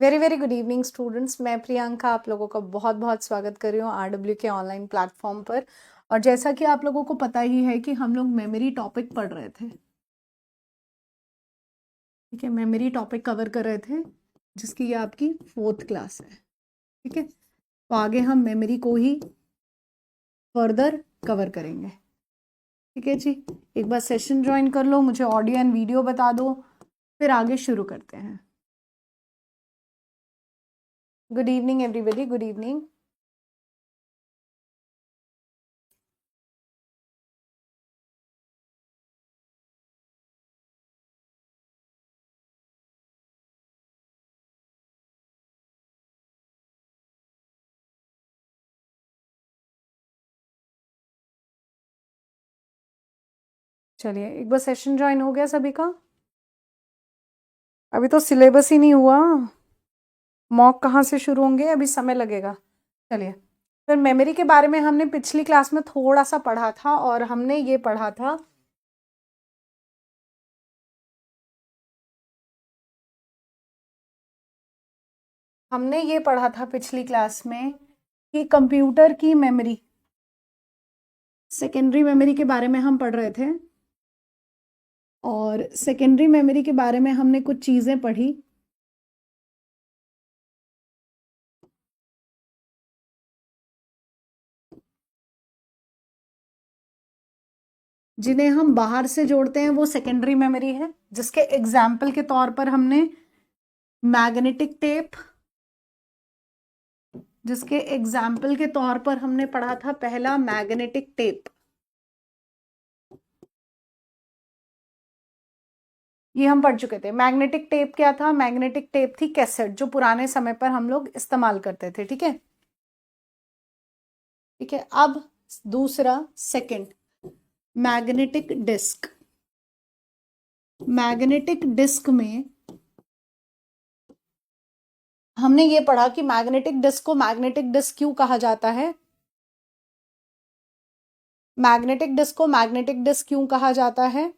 Very very good evening students. मैं प्रियंका आप लोगों का बहुत बहुत स्वागत कर रही हूँ आरडब्ल्यू के ऑनलाइन प्लेटफॉर्म पर। और जैसा कि आप लोगों को पता ही है कि हम लोग मेमोरी टॉपिक पढ़ रहे थे। ठीक है, मेमोरी टॉपिक कवर कर रहे थे जिसकी ये आपकी 4th क्लास है। ठीक है, तो आगे हम मेमोरी को ही फर्दर कवर करेंगे। ठीक है जी, एक बार सेशन ज्वाइन कर लो, मुझे ऑडियो एंड वीडियो बता दो, फिर आगे शुरू करते हैं। Good evening everybody, good evening. चलिए, एक बार सेशन ज्वाइन हो गया सभी का? अभी तो सिलेबस ही नहीं हुआ, मॉक कहाँ से शुरू होंगे, अभी समय लगेगा। चलिए, फिर मेमोरी के बारे में हमने पिछली क्लास में थोड़ा सा पढ़ा था और हमने ये पढ़ा था पिछली क्लास में कि कंप्यूटर की मेमोरी, सेकेंडरी मेमोरी के बारे में हम पढ़ रहे थे। और सेकेंडरी मेमोरी के बारे में हमने कुछ चीज़ें पढ़ी जिन्हें हम बाहर से जोड़ते हैं, वो सेकेंडरी मेमोरी है। जिसके एग्जाम्पल के तौर पर हमने मैग्नेटिक टेप, जिसके एग्जाम्पल के तौर पर हमने पढ़ा था पहला मैग्नेटिक टेप। ये हम पढ़ चुके थे। मैग्नेटिक टेप क्या था? मैग्नेटिक टेप थी कैसेट, जो पुराने समय पर हम लोग इस्तेमाल करते थे। ठीक है, ठीक है। अब दूसरा, second, magnetic disk. Magnetic disk में हमने ये पढ़ा कि मैग्नेटिक डिस्क को मैग्नेटिक डिस्क क्यों कहा जाता है। मैग्नेटिक डिस्क को मैग्नेटिक डिस्क क्यों कहा जाता है?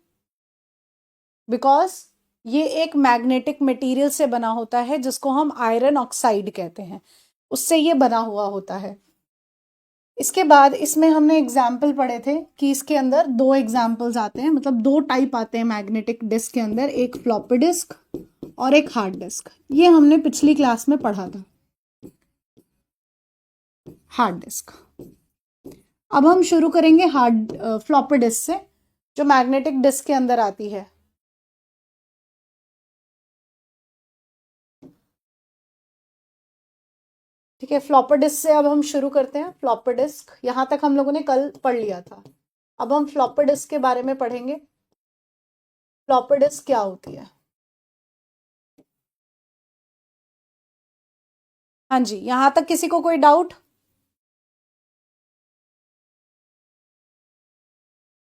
बिकॉज ये एक मैग्नेटिक मटेरियल से बना होता है जिसको हम आयरन ऑक्साइड कहते हैं, उससे ये बना हुआ होता है। इसके बाद इसमें हमने एग्जाम्पल पढ़े थे कि इसके अंदर दो एग्जाम्पल्स आते हैं, मतलब दो टाइप आते हैं मैग्नेटिक डिस्क के अंदर, एक फ्लॉपी डिस्क और एक हार्ड डिस्क। ये हमने पिछली क्लास में पढ़ा था, हार्ड डिस्क। अब हम शुरू करेंगे हार्ड फ्लॉपी डिस्क से, जो मैग्नेटिक डिस्क के अंदर आती है। ठीक है, फ्लॉपी डिस्क से अब हम शुरू करते हैं। फ्लॉपी डिस्क यहां तक हम लोगों ने कल पढ़ लिया था। अब हम फ्लॉपी डिस्क के बारे में पढ़ेंगे। फ्लॉपी डिस्क क्या होती है? हाँ जी, यहां तक किसी को कोई डाउट?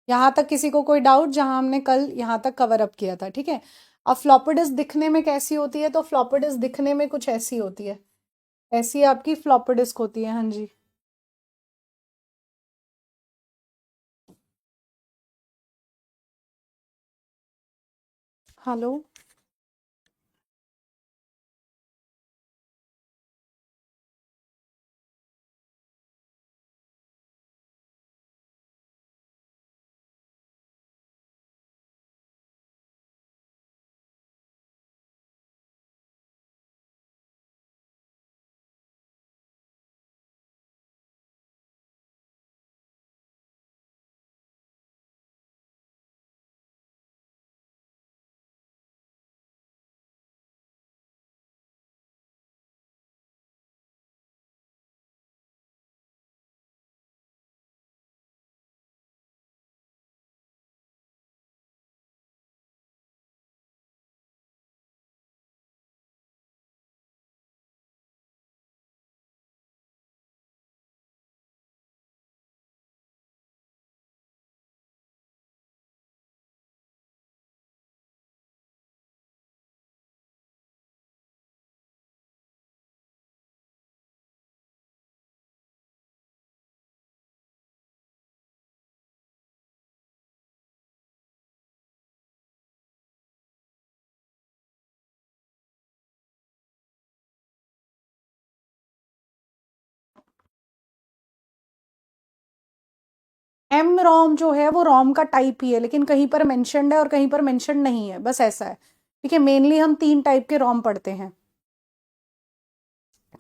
यहां तक किसी को कोई डाउट, जहां हमने कल यहां तक कवर अप किया था। ठीक है, अब फ्लॉपी डिस्क दिखने में कैसी होती है? तो फ्लॉपी डिस्क दिखने में कुछ ऐसी होती है, ऐसी आपकी फ्लॉपी डिस्क होती है। हाँ जी, हेलो। एम रोम जो है वो रोम का टाइप ही है, लेकिन कहीं पर मेंशन्ड है और कहीं पर मेंशन नहीं है, बस ऐसा है। ठीक है, मेनली हम 3 टाइप के रोम पढ़ते हैं।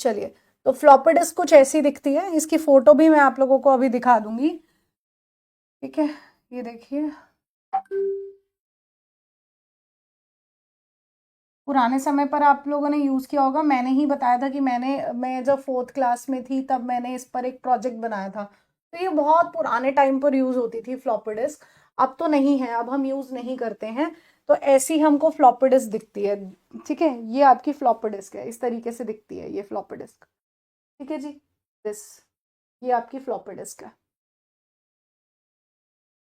चलिए, तो फ्लॉपी डिस्क कुछ ऐसी दिखती है, इसकी फोटो भी मैं आप लोगों को अभी दिखा दूंगी। ठीक है, ये देखिए, पुराने समय पर आप लोगों ने यूज किया होगा, मैंने ही बताया था कि मैं जब 4th क्लास में थी तब मैंने इस पर एक प्रोजेक्ट बनाया था। तो ये बहुत पुराने टाइम पर यूज होती थी फ्लॉपी डिस्क, अब तो नहीं है, अब हम यूज नहीं करते हैं। तो ऐसी हमको फ्लॉपी डिस्क दिखती है। ठीक है, ये आपकी फ्लॉपी डिस्क है, इस तरीके से दिखती है ये फ्लॉपी डिस्क। ठीक है जी, दिस, ये आपकी फ्लॉपी डिस्क है।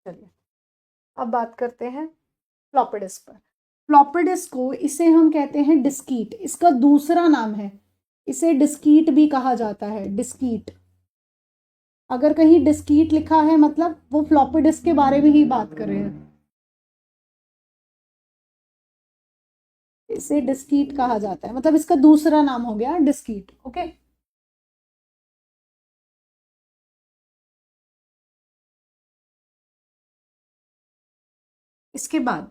चलिए, अब बात करते हैं फ्लॉपी डिस्क पर। फ्लॉपी डिस्क को इसे हम कहते हैं डिस्कीट, इसका दूसरा नाम है, इसे डिस्कीट भी कहा जाता है, डिस्कीट। अगर कहीं डिस्कीट लिखा है मतलब वो फ्लॉपी डिस्क के बारे में ही बात कर रहे हैं, इसे डिस्कीट कहा जाता है, मतलब इसका दूसरा नाम हो गया डिस्कीट। ओके, इसके बाद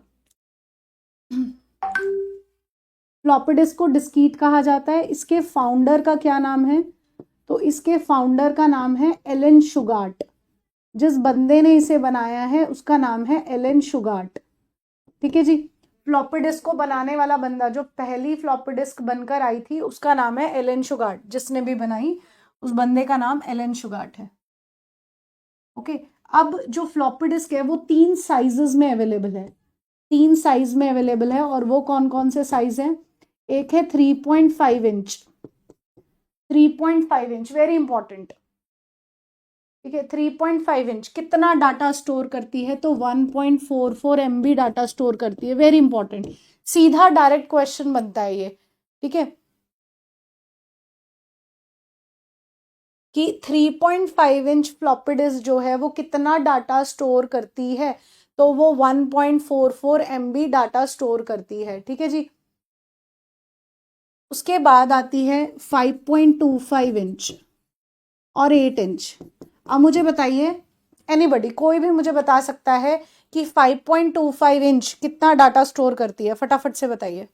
फ्लॉपी डिस्क को डिस्कीट कहा जाता है। इसके फाउंडर का क्या नाम है? तो इसके फाउंडर का नाम है एलन शुगार्ट। जिस बंदे ने इसे बनाया है उसका नाम है एलन शुगार्ट। ठीक है जी, फ्लॉपी डिस्क को बनाने वाला बंदा, जो पहली फ्लॉपी डिस्क बनकर आई थी, उसका नाम है एलन शुगार्ट। जिसने भी बनाई उस बंदे का नाम एलन शुगार्ट है। ओके, अब जो फ्लॉपी डिस्क है वो 3 साइजेस में अवेलेबल है, 3 साइज में अवेलेबल है, और वो कौन कौन से साइज हैं? एक है 3.5 इंच, 3.5 इंच वेरी इंपॉर्टेंट। ठीक है, 3.5 इंच कितना डाटा स्टोर करती है? तो 1.44 MB डाटा स्टोर करती है, वेरी इंपॉर्टेंट, सीधा डायरेक्ट क्वेश्चन बनता है ये। ठीक है, कि 3.5 इंच फ्लॉपी डिस्क जो है वो कितना डाटा स्टोर करती है? तो वो 1.44 MB डाटा स्टोर करती है। ठीक है जी, उसके बाद आती है 5.25 इंच और 8 इंच। अब मुझे बताइए, एनीबडी, कोई भी मुझे बता सकता है कि 5.25 इंच कितना डाटा स्टोर करती है? फटाफट से बताइए,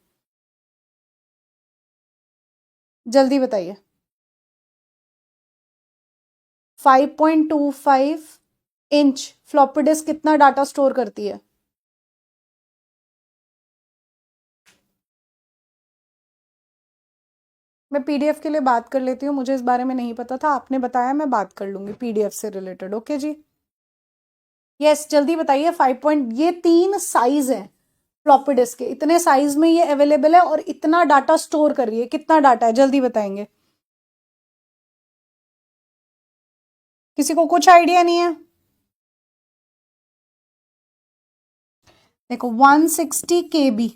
जल्दी बताइए। 5.25 इंच फ्लॉपी डिस्क कितना डाटा स्टोर करती है? मैं पीडीएफ के लिए बात कर लेती हूँ, मुझे इस बारे में नहीं पता था, आपने बताया, मैं बात कर लूंगी पीडीएफ से रिलेटेड। ओके जी, यस, जल्दी बताइए। 5 पॉइंट, ये 3 साइज है फ्लॉपी डिस्क के, इतने साइज में ये अवेलेबल है और इतना डाटा स्टोर कर रही है। कितना डाटा है, जल्दी बताएंगे? किसी को कुछ आइडिया नहीं है? देखो 160 KB,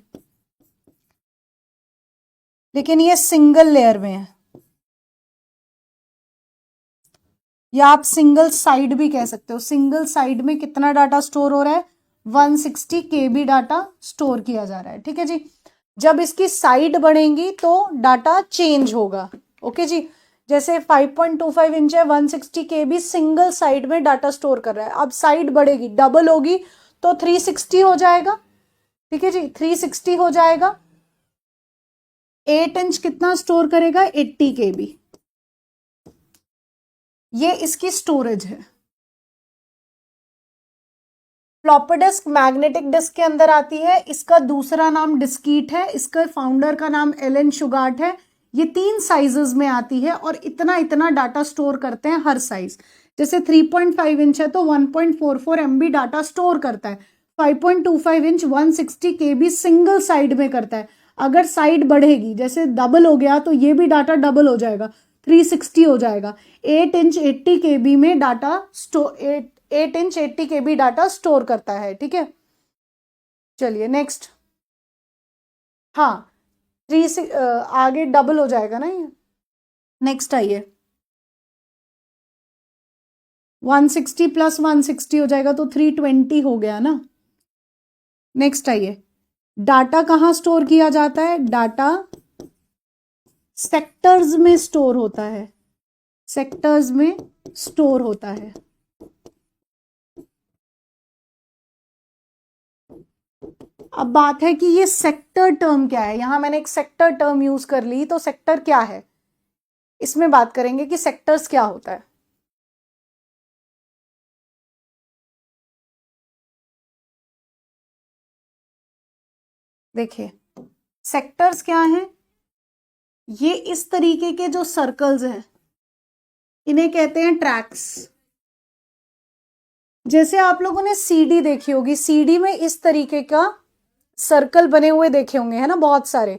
लेकिन ये सिंगल लेयर में है, या आप सिंगल साइड भी कह सकते हो। सिंगल साइड में कितना डाटा स्टोर हो रहा है? 160 KB डाटा स्टोर किया जा रहा है। ठीक है जी, जब इसकी साइड बढ़ेंगी तो डाटा चेंज होगा। ओके जी, जैसे 5.25 इंच है, 160 KB सिंगल साइड में डाटा स्टोर कर रहा है। अब साइड बढ़ेगी, डबल होगी, तो 360 हो जाएगा। ठीक है जी, 360 हो जाएगा। 8 इंच कितना स्टोर करेगा? 80 KB। ये इसकी स्टोरेज है। फ्लॉपी डिस्क मैग्नेटिक डिस्क के अंदर आती है, इसका दूसरा नाम डिस्कीट है, इसका फाउंडर का नाम एलन शुगार्ट है। ये 3 साइजेस में आती है और इतना इतना डाटा स्टोर करते हैं हर साइज। जैसे 3.5 इंच है तो 1.44 MB डाटा स्टोर करता है। 5.25 इंच 160 KB सिंगल साइड में करता है। अगर साइड बढ़ेगी, जैसे डबल हो गया, तो ये भी डाटा डबल हो जाएगा, 360 हो जाएगा। 8 इंच 80 KB में data store, 8 inch 80 KB data store करता है। ठीक है, चलिए नेक्स्ट। हाँ, थ्री से आगे डबल हो जाएगा ना ये। नेक्स्ट आइए, 160 प्लस 160 हो जाएगा तो 320 हो गया ना। नेक्स्ट आइए, डाटा कहाँ स्टोर किया जाता है? डाटा सेक्टर्स में स्टोर होता है, सेक्टर्स में स्टोर होता है। अब बात है कि ये सेक्टर टर्म क्या है। यहां मैंने एक सेक्टर टर्म यूज कर ली, तो सेक्टर क्या है, इसमें बात करेंगे कि सेक्टर्स क्या होता है। देखिए सेक्टर्स क्या हैं, ये इस तरीके के जो सर्कल्स हैं इन्हें कहते हैं ट्रैक्स। जैसे आप लोगों ने सीडी देखी होगी, सीडी में इस तरीके का सर्कल बने हुए देखे होंगे, है ना, बहुत सारे।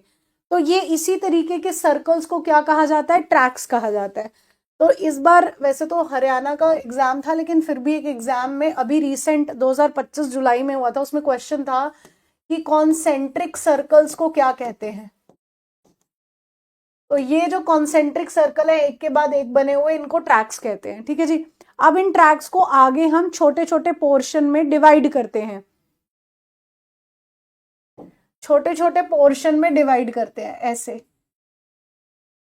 तो ये इसी तरीके के सर्कल्स को क्या कहा जाता है, ट्रैक्स कहा जाता है। तो इस बार वैसे तो हरियाणा का एग्जाम था, लेकिन फिर भी एक एग्जाम में अभी रिसेंट 2025 जुलाई में हुआ था, उसमें क्वेश्चन था कि कॉन्सेंट्रिक सर्कल्स को क्या कहते हैं। तो ये जो कॉन्सेंट्रिक सर्कल है एक के बाद एक बने हुए, इनको ट्रैक्स कहते हैं। ठीक है जी। अब इन ट्रैक्स को आगे हम छोटे छोटे पोर्शन में डिवाइड करते हैं, छोटे छोटे पोर्शन में डिवाइड करते हैं ऐसे,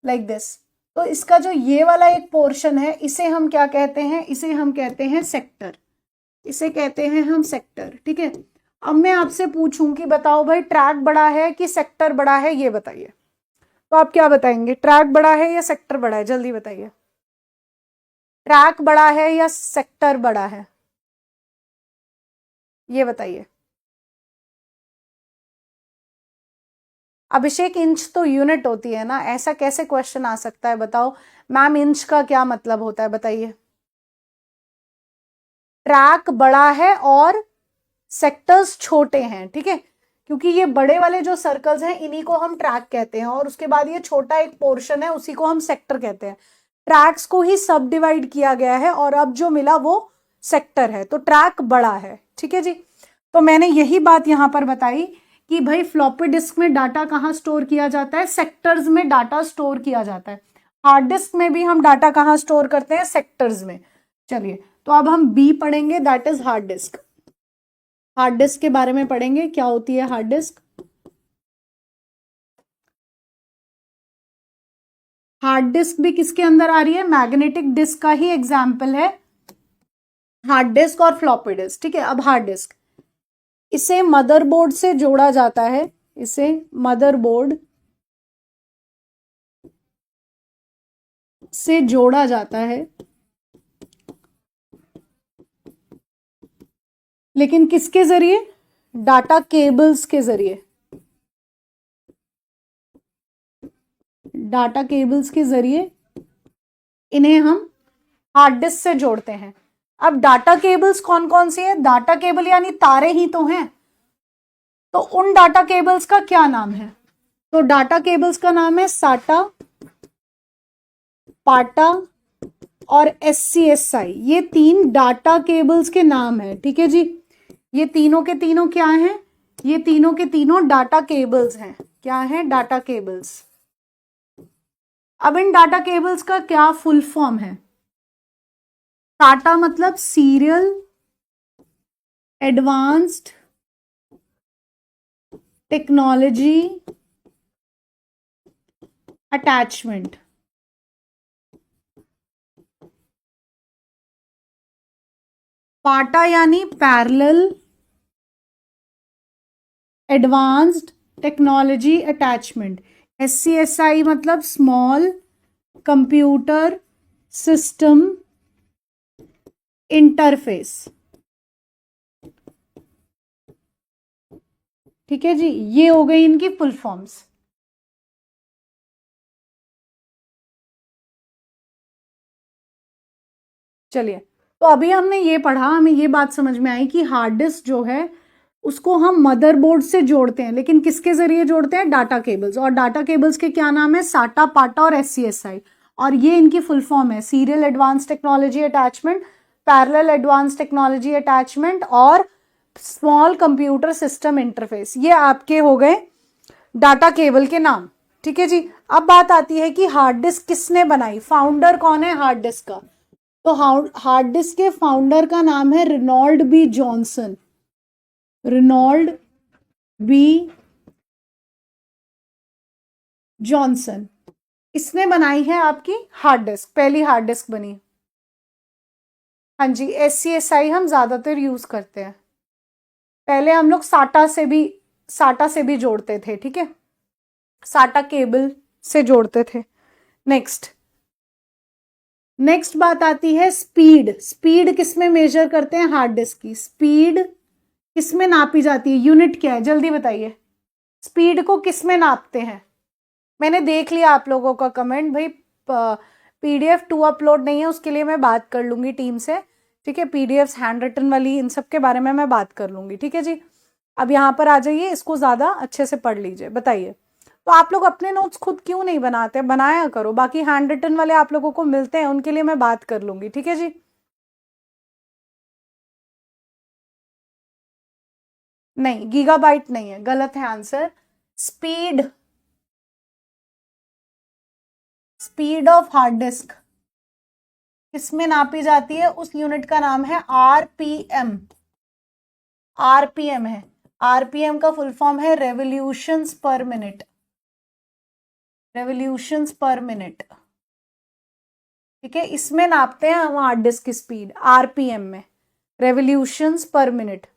लाइक दिस। तो इसका जो ये वाला एक पोर्शन है इसे हम क्या कहते हैं, इसे हम कहते हैं सेक्टर, इसे कहते हैं हम सेक्टर। ठीक है। अब मैं आपसे पूछूं कि बताओ भाई ट्रैक बड़ा है कि सेक्टर बड़ा है, ये बताइए। तो आप क्या बताएंगे, ट्रैक बड़ा है या सेक्टर बड़ा है, जल्दी बताइए। ट्रैक बड़ा है या सेक्टर बड़ा है, ये बताइए। अभिषेक इंच तो यूनिट होती है ना, ऐसा कैसे क्वेश्चन आ सकता है, बताओ। मैम इंच का क्या मतलब होता है, बताइए। ट्रैक बड़ा है और सेक्टर्स छोटे हैं, ठीक है, क्योंकि ये बड़े वाले जो सर्कल्स हैं इन्हीं को हम ट्रैक कहते हैं, और उसके बाद ये छोटा एक पोर्शन है उसी को हम सेक्टर कहते हैं। ट्रैक्स को ही सब डिवाइड किया गया है और अब जो मिला वो सेक्टर है, तो ट्रैक बड़ा है। ठीक है जी। तो मैंने यही बात यहां पर बताई कि भाई फ्लॉपी डिस्क में डाटा कहाँ स्टोर किया जाता है, सेक्टर्स में डाटा स्टोर किया जाता है। हार्ड डिस्क में भी हम डाटा कहाँ स्टोर करते हैं, सेक्टर्स में। चलिए, तो अब हम बी पढ़ेंगे, that is hard disk. Hard disk के बारे में पढ़ेंगे, क्या होती है हार्ड डिस्क। हार्ड डिस्क भी किसके अंदर आ रही है, मैग्नेटिक डिस्क का ही एग्जाम्पल है हार्ड डिस्क और फ्लॉपी डिस्क। ठीक है। अब हार्ड डिस्क, इसे मदरबोर्ड से जोड़ा जाता है, इसे मदरबोर्ड से जोड़ा जाता है, लेकिन किसके जरिए, डाटा केबल्स के जरिए, डाटा केबल्स के जरिए इन्हें हम हार्ड डिस्क से जोड़ते हैं। अब डाटा केबल्स कौन कौन सी है, डाटा केबल यानी तारे ही तो हैं, तो उन डाटा केबल्स का क्या नाम है, तो डाटा केबल्स का नाम है साटा, पाटा और SCSI। ये तीन डाटा केबल्स के नाम है। ठीक है जी। ये तीनों के तीनों क्या हैं, ये तीनों के तीनों डाटा केबल्स हैं। क्या है, डाटा केबल्स। अब इन डाटा केबल्स का क्या फुल फॉर्म है, साटा मतलब सीरियल एडवांस्ड टेक्नोलॉजी अटैचमेंट। पाटा यानी parallel advanced technology attachment. SCSI मतलब स्मॉल कंप्यूटर सिस्टम इंटरफेस। ठीक है जी, ये हो गई इनकी फुल फॉर्म्स। चलिए, तो अभी हमने ये पढ़ा, हमें ये बात समझ में आई कि हार्ड डिस्क जो है उसको हम मदरबोर्ड से जोड़ते हैं, लेकिन किसके जरिए जोड़ते हैं, डाटा केबल्स। और डाटा केबल्स के क्या नाम है, साटा, पाटा और SCSI। और ये इनकी फुल फॉर्म है serial advance technology attachment, parallel advance technology attachment और स्मॉल कंप्यूटर सिस्टम इंटरफेस। ये आपके हो गए डाटा केबल के नाम। ठीक है जी। अब बात आती है कि हार्ड डिस्क किसने बनाई, फाउंडर कौन है हार्ड डिस्क का। तो हार्ड डिस्क के फाउंडर का नाम है Reynold B Johnson. Reynold B Johnson, इसने बनाई है आपकी हार्ड डिस्क, पहली हार्ड डिस्क बनी। हाँ जी, SCSI हम ज्यादातर यूज करते हैं, पहले हम लोग साटा से भी साटा से भी जोड़ते थे, ठीक है, साटा केबल से जोड़ते थे। नेक्स्ट बात आती है स्पीड। स्पीड किस में मेजर करते हैं? हार्ड डिस्क की स्पीड किस में नापी जाती है? यूनिट क्या है, जल्दी बताइए। स्पीड को किस में नापते हैं? मैंने देख लिया आप लोगों का कमेंट, भाई PDF 2 अपलोड नहीं है, उसके लिए मैं बात कर लूंगी टीम से, ठीक है, PDFs हैंड रिटन वाली, इन सब के बारे में मैं बात कर लूंगी, ठीक है जी। अब यहाँ पर आ जाइए, इसको ज्यादा अच्छे से पढ़ लीजिए। बताइए, तो आप लोग अपने नोट्स खुद क्यों नहीं बनाते? बनाया करो, बाकी हैंड रिटन वाले आप लोगों को मिलते हैं, उनके लिए मैं बात कर लूंगी, ठीक है जी। नहीं, गीगाबाइट नहीं है, गलत है answer. Speed, speed of hard disk किसमें नापी जाती है? उस यूनिट का नाम है RPM। RPM है, RPM का फुल फॉर्म है रेवोल्यूशंस पर मिनट, रेवोल्यूशंस पर मिनट, ठीक है, इसमें नापते हैं हम हार्ड डिस्क की स्पीड, RPM में, रेवोल्यूशंस पर मिनट।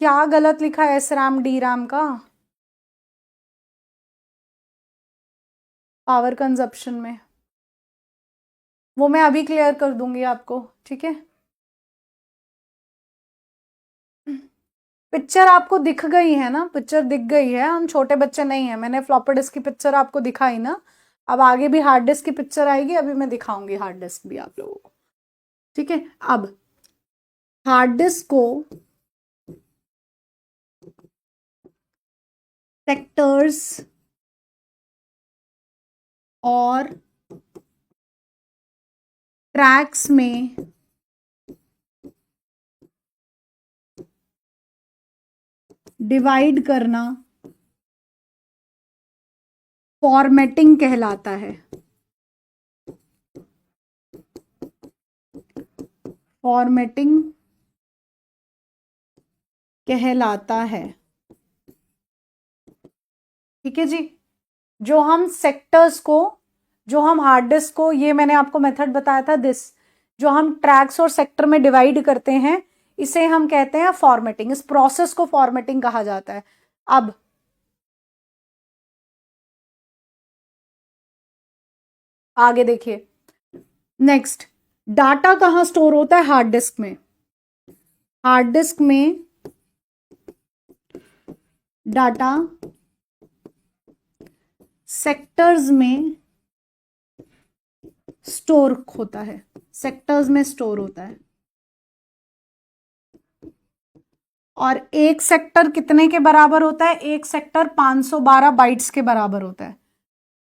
क्या गलत लिखा है SRAM DRAM का? पावर कंजप्शन में, वो मैं अभी क्लियर कर दूंगी आपको, ठीक है। पिक्चर आपको दिख गई है ना? पिक्चर दिख गई है, हम छोटे बच्चे नहीं है, मैंने फ्लॉपी डिस्क की पिक्चर आपको दिखाई ना। अब आगे भी हार्ड डिस्क की पिक्चर आएगी, अभी मैं दिखाऊंगी हार्ड डिस्क भी आप लोगों को, ठीक है। अब हार्ड डिस्क को सेक्टर्स और ट्रैक्स में डिवाइड करना फॉर्मेटिंग कहलाता है। फॉर्मेटिंग कहलाता है, ठीक है जी। जो हम सेक्टर्स को, जो हम हार्ड डिस्क को, ये मैंने आपको मेथड बताया था दिस, जो हम ट्रैक्स और सेक्टर में डिवाइड करते हैं, इसे हम कहते हैं फॉर्मेटिंग। इस प्रोसेस को फॉर्मेटिंग कहा जाता है। अब आगे देखिए, नेक्स्ट, डाटा कहां स्टोर होता है? हार्ड डिस्क में। हार्ड डिस्क में डाटा सेक्टर्स में स्टोर होता है, सेक्टर्स में स्टोर होता है। और एक सेक्टर कितने के बराबर होता है? एक सेक्टर 512 बाइट्स के बराबर होता है,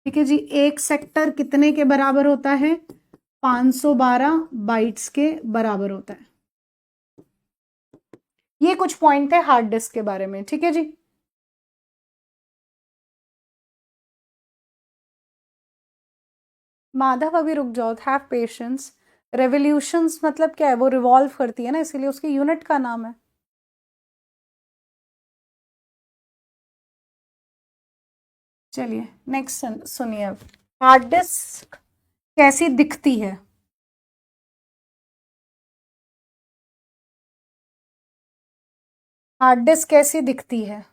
ठीक है जी। एक सेक्टर कितने के बराबर होता है? 512 बाइट्स के बराबर होता है। ये कुछ पॉइंट है हार्ड डिस्क के बारे में, ठीक है जी। माधव अभी रुक जाओ, हैव पेशेंस। रेवोल्यूशंस मतलब क्या है? वो रिवॉल्व करती है ना, इसीलिए उसकी यूनिट का नाम है। चलिए नेक्स्ट सुनिए। अब हार्ड डिस्क कैसी दिखती है? हार्ड डिस्क कैसी दिखती है?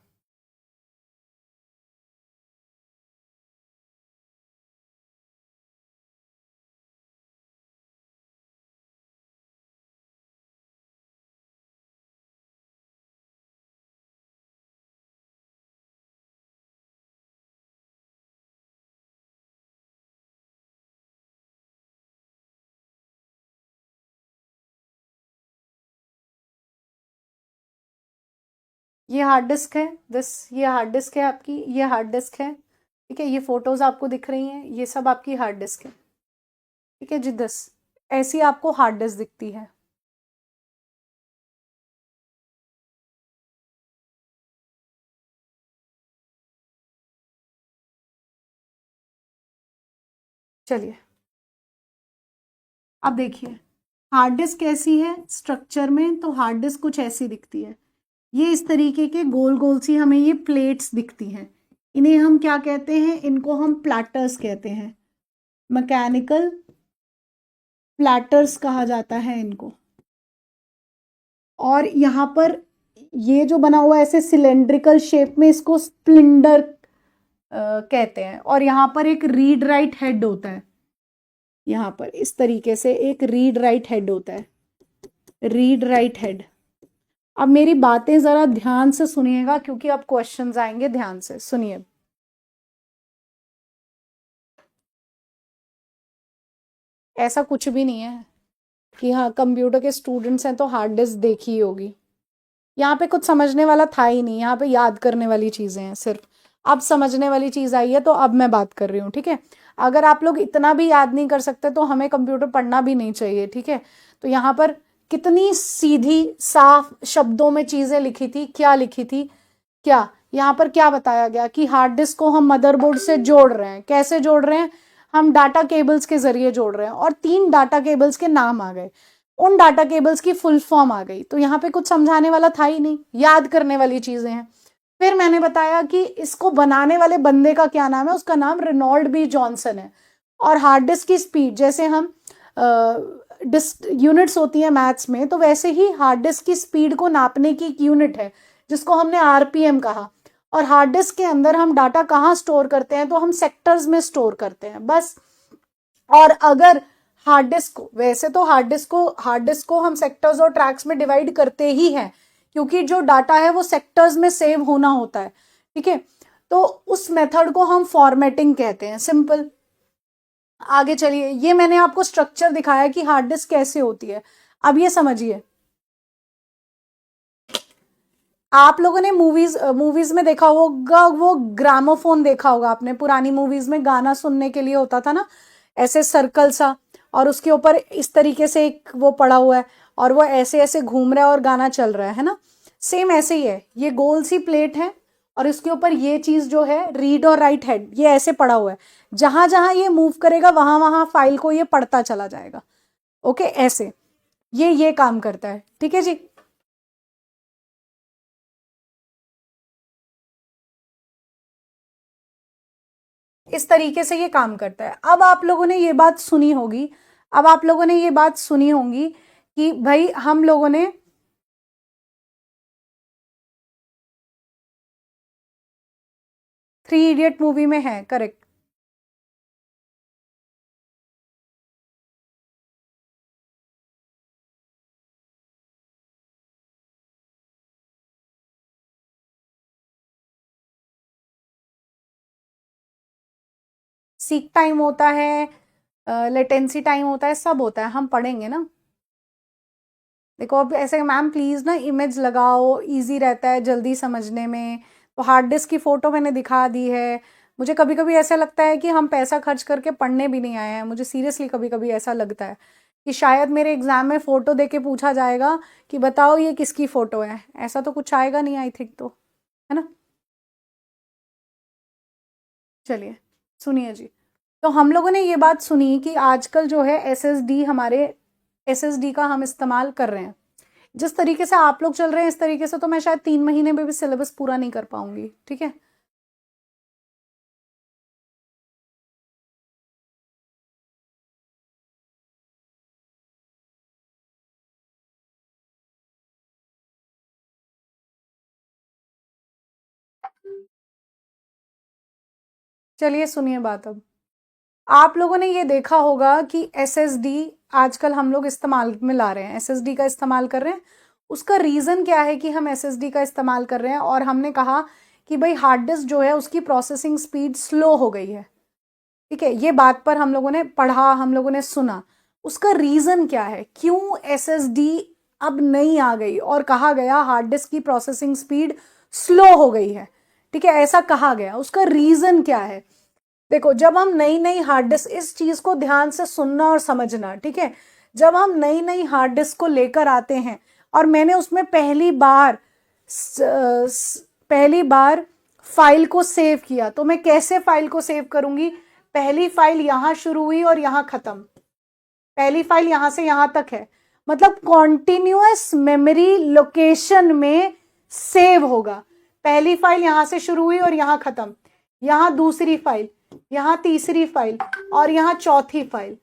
ये हार्ड डिस्क है, ये हार्ड डिस्क है आपकी, ये हार्ड डिस्क है, ठीक है। ये फोटोज आपको दिख रही हैं, ये सब आपकी हार्ड डिस्क है, ठीक है जी। ऐसी आपको हार्ड डिस्क दिखती है। चलिए अब देखिए, हार्ड डिस्क कैसी है स्ट्रक्चर में? तो हार्ड डिस्क कुछ ऐसी दिखती है। ये इस तरीके के गोल गोल सी हमें ये प्लेट्स दिखती हैं। इन्हें हम क्या कहते हैं? इनको हम प्लैटर्स कहते हैं। मैकेनिकल प्लैटर्स कहा जाता है इनको। और यहाँ पर ये जो बना हुआ है ऐसे सिलेंड्रिकल शेप में, इसको स्प्लिंडर कहते हैं। और यहाँ पर एक रीड राइट हेड होता है, यहाँ पर इस तरीके से एक रीड राइट हेड होता है, रीड राइट हेड। अब मेरी बातें जरा ध्यान से सुनिएगा क्योंकि अब क्वेश्चंस आएंगे, ध्यान से सुनिए। ऐसा कुछ भी नहीं है कि हाँ कंप्यूटर के स्टूडेंट्स हैं तो हार्ड डिस्क देखी ही होगी। यहाँ पे कुछ समझने वाला था ही नहीं, यहाँ पे याद करने वाली चीजें हैं सिर्फ। अब समझने वाली चीज आई है तो अब मैं बात कर रही हूँ, ठीक है। अगर आप लोग इतना भी याद नहीं कर सकते तो हमें कंप्यूटर पढ़ना भी नहीं चाहिए, ठीक है। तो यहाँ पर कितनी सीधी साफ शब्दों में चीजें लिखी थी, क्या लिखी थी, क्या यहाँ पर क्या बताया गया कि हार्ड डिस्क को हम मदरबोर्ड से जोड़ रहे हैं। कैसे जोड़ रहे हैं? हम डाटा केबल्स के जरिए जोड़ रहे हैं। और 3 डाटा केबल्स के नाम आ गए, उन डाटा केबल्स की फुल फॉर्म आ गई। तो यहाँ पे कुछ समझाने वाला था ही नहीं, याद करने वाली चीजें हैं। फिर मैंने बताया कि इसको बनाने वाले बंदे का क्या नाम है, उसका नाम रेनॉल्ड बी जॉनसन है। और हार्ड डिस्क की स्पीड, जैसे हम यूनिट्स होती है मैथ्स में, तो वैसे ही हार्ड डिस्क की स्पीड को नापने की एक यूनिट है जिसको हमने आरपीएम कहा। और हार्ड डिस्क के अंदर हम डाटा कहाँ स्टोर करते हैं? तो हम सेक्टर्स में स्टोर करते हैं, बस। और अगर हार्ड डिस्क को, वैसे तो हार्ड डिस्क को हम सेक्टर्स और ट्रैक्स में डिवाइड करते ही हैं क्योंकि जो डाटा है वो सेक्टर्स में सेव होना होता है, ठीक है। तो उस मेथड को हम फॉर्मेटिंग कहते हैं, सिंपल। आगे चलिए, ये मैंने आपको स्ट्रक्चर दिखाया कि हार्ड डिस्क कैसे होती है। अब ये समझिए, आप लोगों ने मूवीज में देखा होगा, वो ग्रामोफोन देखा होगा आपने। पुरानी मूवीज में गाना सुनने के लिए होता था ना, ऐसे सर्कल सा, और उसके ऊपर इस तरीके से एक वो पड़ा हुआ है और वो ऐसे ऐसे घूम रहा है और गाना चल रहा है ना। सेम ऐसे ही है, ये गोल सी प्लेट है और इसके ऊपर ये चीज जो है रीड और राइट हेड, ये ऐसे पड़ा हुआ है। जहां जहां ये मूव करेगा वहां वहां फाइल को ये पढ़ता चला जाएगा। ओके, ऐसे ये काम करता है, ठीक है जी। इस तरीके से ये काम करता है। अब आप लोगों ने ये बात सुनी होगी, अब आप लोगों ने ये बात सुनी होगी कि भाई हम लोगों ने थ्री इडियट मूवी में है, करेक्ट। सीक टाइम होता है, लेटेंसी टाइम होता है, सब होता है, हम पढ़ेंगे ना। देखो अब ऐसे मैम प्लीज ना इमेज लगाओ, इजी रहता है जल्दी समझने में। तो हार्ड डिस्क की फोटो मैंने दिखा दी है। मुझे कभी कभी ऐसा लगता है कि हम पैसा खर्च करके पढ़ने भी नहीं आए हैं। मुझे सीरियसली कभी कभी ऐसा लगता है कि शायद मेरे एग्जाम में फोटो देके पूछा जाएगा कि बताओ ये किसकी फोटो है। ऐसा तो कुछ आएगा नहीं, आई थिंक, तो है ना। चलिए सुनिए जी। तो हम लोगों ने ये बात सुनी कि आजकल जो है एसएसडी, हमारे एसएसडी का हम इस्तेमाल कर रहे हैं। जिस तरीके से आप लोग चल रहे हैं इस तरीके से तो मैं शायद 3 महीने में भी सिलेबस पूरा नहीं कर पाऊंगी, ठीक है। चलिए सुनिए बात। अब आप लोगों ने ये देखा होगा कि एसएसडी आजकल हम लोग इस्तेमाल में ला रहे हैं, एसएसडी का इस्तेमाल कर रहे हैं। उसका रीजन क्या है कि हम एसएसडी का इस्तेमाल कर रहे हैं? और हमने कहा कि भाई हार्ड डिस्क जो है उसकी प्रोसेसिंग स्पीड स्लो हो गई है, ठीक है। ये बात पर हम लोगों ने पढ़ा, हम लोगों ने सुना। उसका रीजन क्या है, क्यों एसएसडी अब नहीं आ गई और कहा गया हार्ड डिस्क की प्रोसेसिंग स्पीड स्लो हो गई है, ठीक है, ऐसा कहा गया। उसका रीजन क्या है? देखो, जब हम नई नई हार्ड डिस्क, इस चीज को ध्यान से सुनना और समझना, ठीक है। जब हम नई नई हार्ड डिस्क को लेकर आते हैं और मैंने उसमें पहली बार फाइल को सेव किया, तो मैं कैसे फाइल को सेव करूंगी? पहली फाइल यहां शुरू हुई और यहां खत्म, पहली फाइल यहां से यहां तक है, मतलब कॉन्टिन्यूअस मेमोरी लोकेशन में सेव होगा। पहली फाइल यहां से शुरू हुई और यहां खत्म, यहां दूसरी फाइल, यहाँ तीसरी फाइल और यहाँ चौथी फाइल।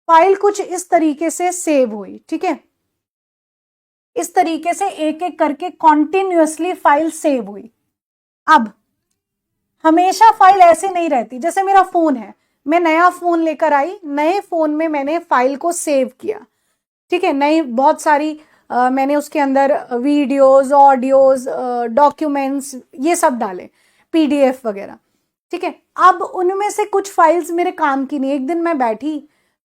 फाइल कुछ इस तरीके से सेव हुई, ठीक है, इस तरीके से एक एक करके कॉन्टिन्यूअसली फाइल सेव हुई। अब हमेशा फाइल ऐसे नहीं रहती, जैसे मेरा फोन है, मैं नया फोन लेकर आई, नए फोन में मैंने फाइल को सेव किया, ठीक है, नई बहुत सारी मैंने उसके अंदर वीडियोस, ऑडियोज, डॉक्यूमेंट्स ये सब डाले, पीडीएफ वगैरह, ठीक है। अब उनमें से कुछ फाइल्स मेरे काम की नहीं। एक दिन मैं बैठी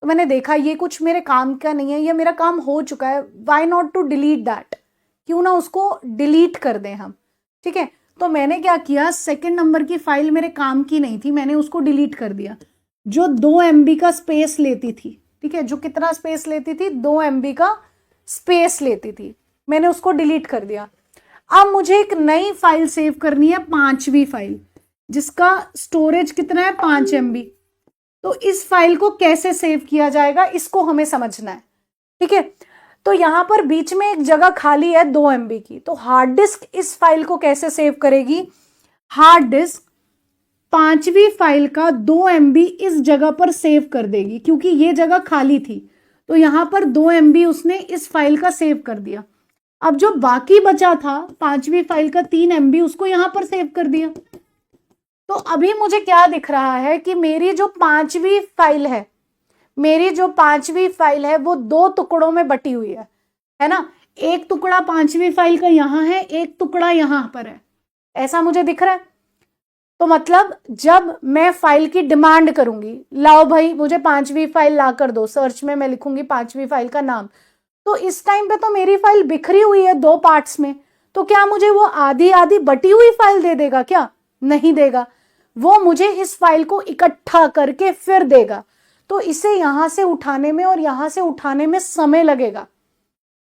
तो मैंने देखा ये कुछ मेरे काम का नहीं है, ये मेरा काम हो चुका है, why not to delete that, क्यों ना उसको डिलीट कर दें हम, ठीक है। तो मैंने क्या किया, सेकंड नंबर की फाइल मेरे काम की नहीं थी, मैंने उसको डिलीट कर दिया, जो 2 MB का स्पेस लेती थी, ठीक है, जो कितना स्पेस लेती थी, 2 MB का स्पेस लेती थी, मैंने उसको डिलीट कर दिया। अब मुझे एक नई फाइल सेव करनी है, 5वीं फाइल, जिसका स्टोरेज कितना है, 5 MB। तो इस फाइल को कैसे सेव किया जाएगा, इसको हमें समझना है, ठीक है। तो यहां पर बीच में एक जगह खाली है 2 MB की, तो हार्ड डिस्क इस फाइल को कैसे सेव करेगी, हार्ड डिस्क 5वीं फाइल का 2 MB इस जगह पर सेव कर देगी, क्योंकि ये जगह खाली थी, तो यहां पर 2 MB उसने इस फाइल का सेव कर दिया। अब जो बाकी बचा था 5वीं फाइल का 3 MB, उसको यहां पर सेव कर दिया। तो अभी मुझे क्या दिख रहा है कि मेरी जो 5वीं फाइल है, मेरी जो 5वीं फाइल है वो 2 टुकड़ों में बटी हुई है ना। एक टुकड़ा 5वीं फाइल का यहां है, एक टुकड़ा यहां पर है, ऐसा मुझे दिख रहा है। तो मतलब जब मैं फाइल की डिमांड करूंगी, लाओ भाई मुझे 5वीं फाइल ला कर दो, सर्च में मैं लिखूंगी 5वीं फाइल का नाम, तो इस टाइम पे तो मेरी फाइल बिखरी हुई है 2 पार्ट्स में, तो क्या मुझे वो आधी आधी बटी हुई फाइल दे देगा, क्या नहीं देगा, वो मुझे इस फाइल को इकट्ठा करके फिर देगा। तो इसे यहां से उठाने में और यहां से उठाने में समय लगेगा,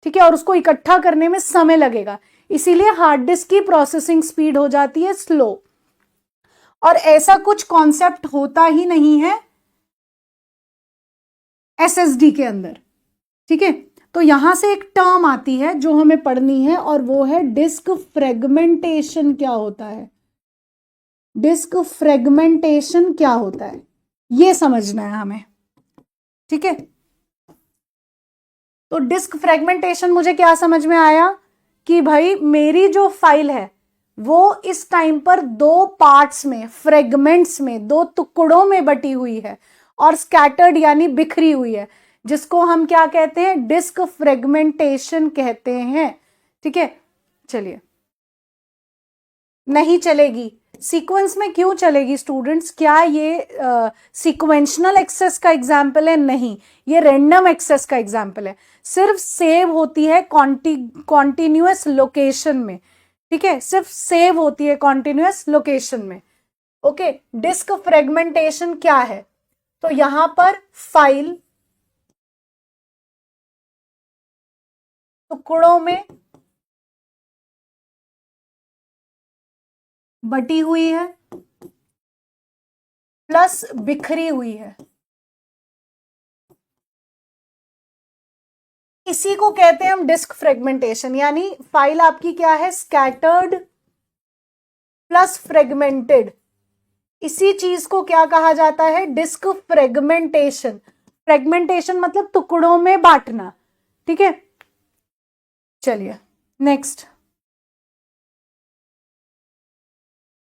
ठीक है, और उसको इकट्ठा करने में समय लगेगा, इसीलिए हार्ड डिस्क की प्रोसेसिंग स्पीड हो जाती है स्लो। और ऐसा कुछ कॉन्सेप्ट होता ही नहीं है एसएसडी के अंदर, ठीक है। तो यहां से एक टर्म आती है जो हमें पढ़नी है, और वो है डिस्क फ्रेगमेंटेशन। क्या होता है डिस्क फ्रेगमेंटेशन, क्या होता है ये समझना है हमें, ठीक है। तो डिस्क फ्रेगमेंटेशन मुझे क्या समझ में आया कि भाई मेरी जो फाइल है वो इस टाइम पर 2 पार्ट्स में, फ्रेगमेंट्स में, 2 टुकड़ों में बटी हुई है और स्कैटर्ड यानी बिखरी हुई है, जिसको हम क्या कहते हैं, डिस्क फ्रेगमेंटेशन कहते हैं, ठीक है। चलिए, नहीं चलेगी सीक्वेंस में, क्यों चलेगी स्टूडेंट्स, क्या ये सीक्वेंशनल एक्सेस का एग्जाम्पल है, नहीं, ये रैंडम एक्सेस का एग्जाम्पल है, सिर्फ सेव होती है कॉन्टिन्यूअस लोकेशन में, ठीक है, सिर्फ सेव होती है कॉन्टिन्यूअस लोकेशन में। ओके, डिस्क फ्रेगमेंटेशन क्या है, तो यहां पर फाइल टुकड़ों में बटी हुई है प्लस बिखरी हुई है, इसी को कहते हैं हम डिस्क फ्रेगमेंटेशन, यानी फाइल आपकी क्या है, स्कैटर्ड प्लस फ्रेगमेंटेड, इसी चीज को क्या कहा जाता है, डिस्क फ्रेगमेंटेशन। फ्रेगमेंटेशन मतलब टुकड़ों में बांटना, ठीक है। चलिए नेक्स्ट,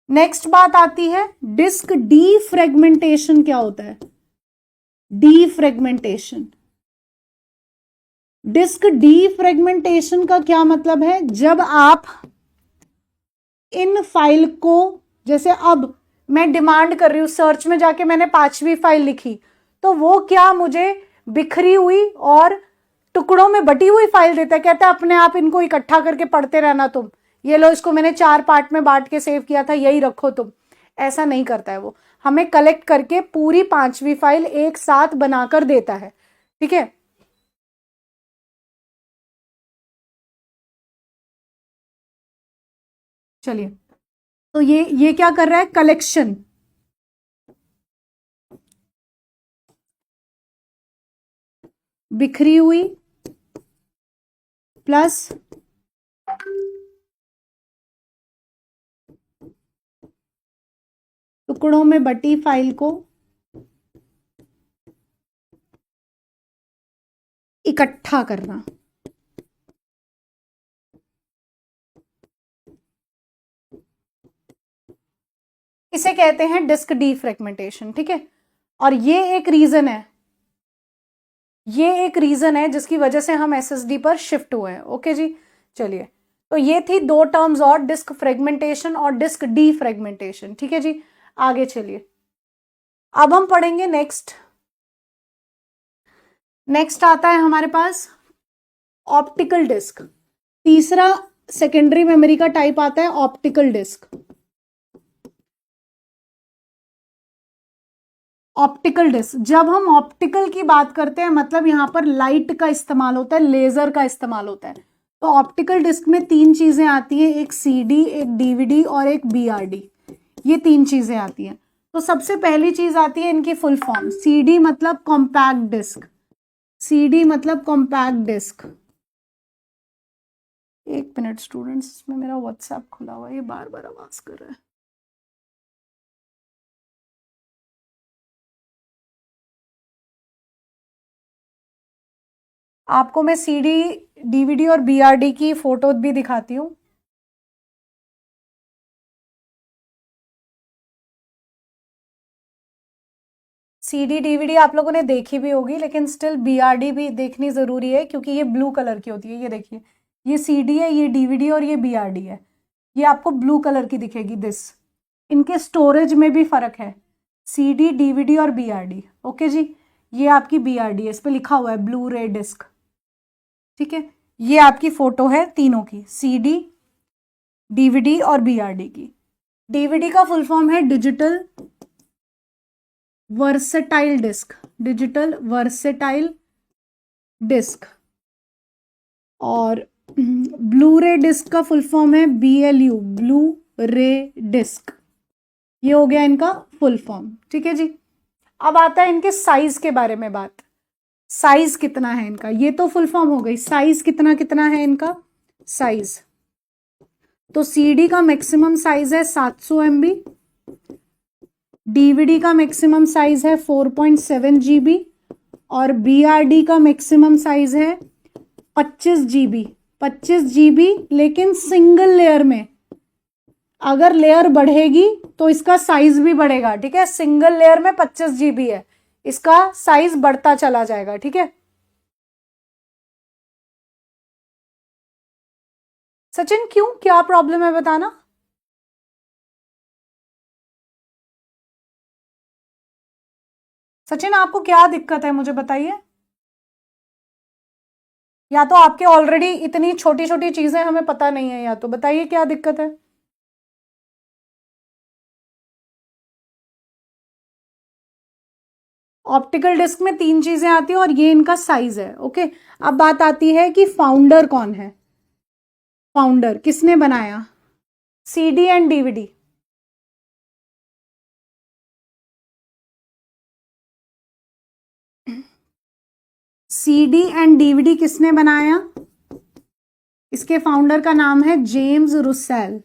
नेक्स्ट बात आती है डिस्क डीफ्रेगमेंटेशन। क्या होता है डीफ्रेगमेंटेशन, डिस्क डीफ्रेगमेंटेशन का क्या मतलब है, जब आप इन फाइल को, जैसे अब मैं डिमांड कर रही हूं, सर्च में जाके मैंने 5वीं फाइल लिखी, तो वो क्या मुझे बिखरी हुई और टुकड़ों में बटी हुई फाइल देता है, कहता है अपने आप इनको इकट्ठा करके पढ़ते रहना तुम, ये लो इसको मैंने 4 पार्ट में बांट के सेव किया था, यही रखो तुम, ऐसा नहीं करता है वो, हमें कलेक्ट करके पूरी 5वीं फाइल एक साथ बनाकर देता है, ठीक है। चलिए, तो ये क्या कर रहा है, कलेक्शन, बिखरी हुई प्लस टुकड़ों में बटी फाइल को इकट्ठा करना। इसे कहते हैं डिस्क डीफ्रेगमेंटेशन, ठीक है। और ये एक रीजन है, जिसकी वजह से हम एसएसडी पर शिफ्ट हुए हैं। ओके जी, चलिए, तो ये थी दो टर्म्स और, डिस्क फ्रेगमेंटेशन और डिस्क डीफ्रेगमेंटेशन, ठीक है जी। आगे चलिए, अब हम पढ़ेंगे नेक्स्ट आता है हमारे पास ऑप्टिकल डिस्क। तीसरा सेकेंडरी मेमोरी का टाइप आता है ऑप्टिकल डिस्क। ऑप्टिकल डिस्क, जब हम ऑप्टिकल की बात करते हैं मतलब यहां पर लाइट का इस्तेमाल होता है, लेजर का इस्तेमाल होता है। तो ऑप्टिकल डिस्क में तीन चीजें आती है, एक सीडी, एक डीवीडी और एक बीआरडी। ये तीन चीजें आती हैं। तो सबसे पहली चीज आती है इनकी फुल फॉर्म। सीडी मतलब कॉम्पैक्ट डिस्क, सीडी मतलब कॉम्पैक्ट डिस्क। एक मिनट स्टूडेंट्स, इसमें मेरा व्हाट्सएप खुला हुआ है, ये बार बार आवाज कर रहा है। आपको मैं सीडी, डीवीडी और बीआरडी की फोटो भी दिखाती हूँ। सीडी डीवीडी आप लोगों ने देखी भी होगी, लेकिन स्टिल बीआरडी भी देखनी जरूरी है क्योंकि ये ब्लू कलर की होती है। ये देखिए, ये सीडी है, ये डीवीडी और ये बीआरडी है। ये आपको ब्लू कलर की दिखेगी दिस। इनके स्टोरेज में भी फर्क है, सीडी, डीवीडी और बीआरडी। ओके जी, ये आपकी बीआरडी है, इस पे लिखा हुआ है ब्लू रे डिस्क, ठीक है। ये आपकी फोटो है तीनों की, सीडी, डीवीडी और बीआरडी की। डीवीडी का फुल फॉर्म है digital versatile disc, digital versatile disc. और ब्लू रे डिस्क का फुल फॉर्म है BLU, ब्लू रे डिस्क। ये हो गया इनका फुल फॉर्म, ठीक है जी। अब आता है इनके साइज के बारे में बात। साइज कितना है इनका, ये तो फुल फॉर्म हो गई। साइज कितना कितना है इनका साइज। तो सीडी का मैक्सिमम साइज है 700 MB, डीवीडी का मैक्सिमम साइज है 4.7 GB और बीआरडी का मैक्सिमम साइज है 25 GB। 25 GB, लेकिन सिंगल लेयर में। अगर लेयर बढ़ेगी तो इसका साइज भी बढ़ेगा, ठीक है। सिंगल लेयर में 25 GB है, इसका साइज बढ़ता चला जाएगा, ठीक है। सचिन क्यों, क्या प्रॉब्लम है बताना। सचिन आपको क्या दिक्कत है मुझे बताइए। या तो आपके ऑलरेडी इतनी छोटी छोटी चीजें हमें पता नहीं है, या तो बताइए क्या दिक्कत है। ऑप्टिकल डिस्क में तीन चीजें आती हैं और ये इनका साइज है। ओके, अब बात आती है कि फाउंडर कौन है। फाउंडर किसने बनाया, CD and DVD. CD and DVD किसने बनाया, इसके फाउंडर का नाम है जेम्स रुसेल।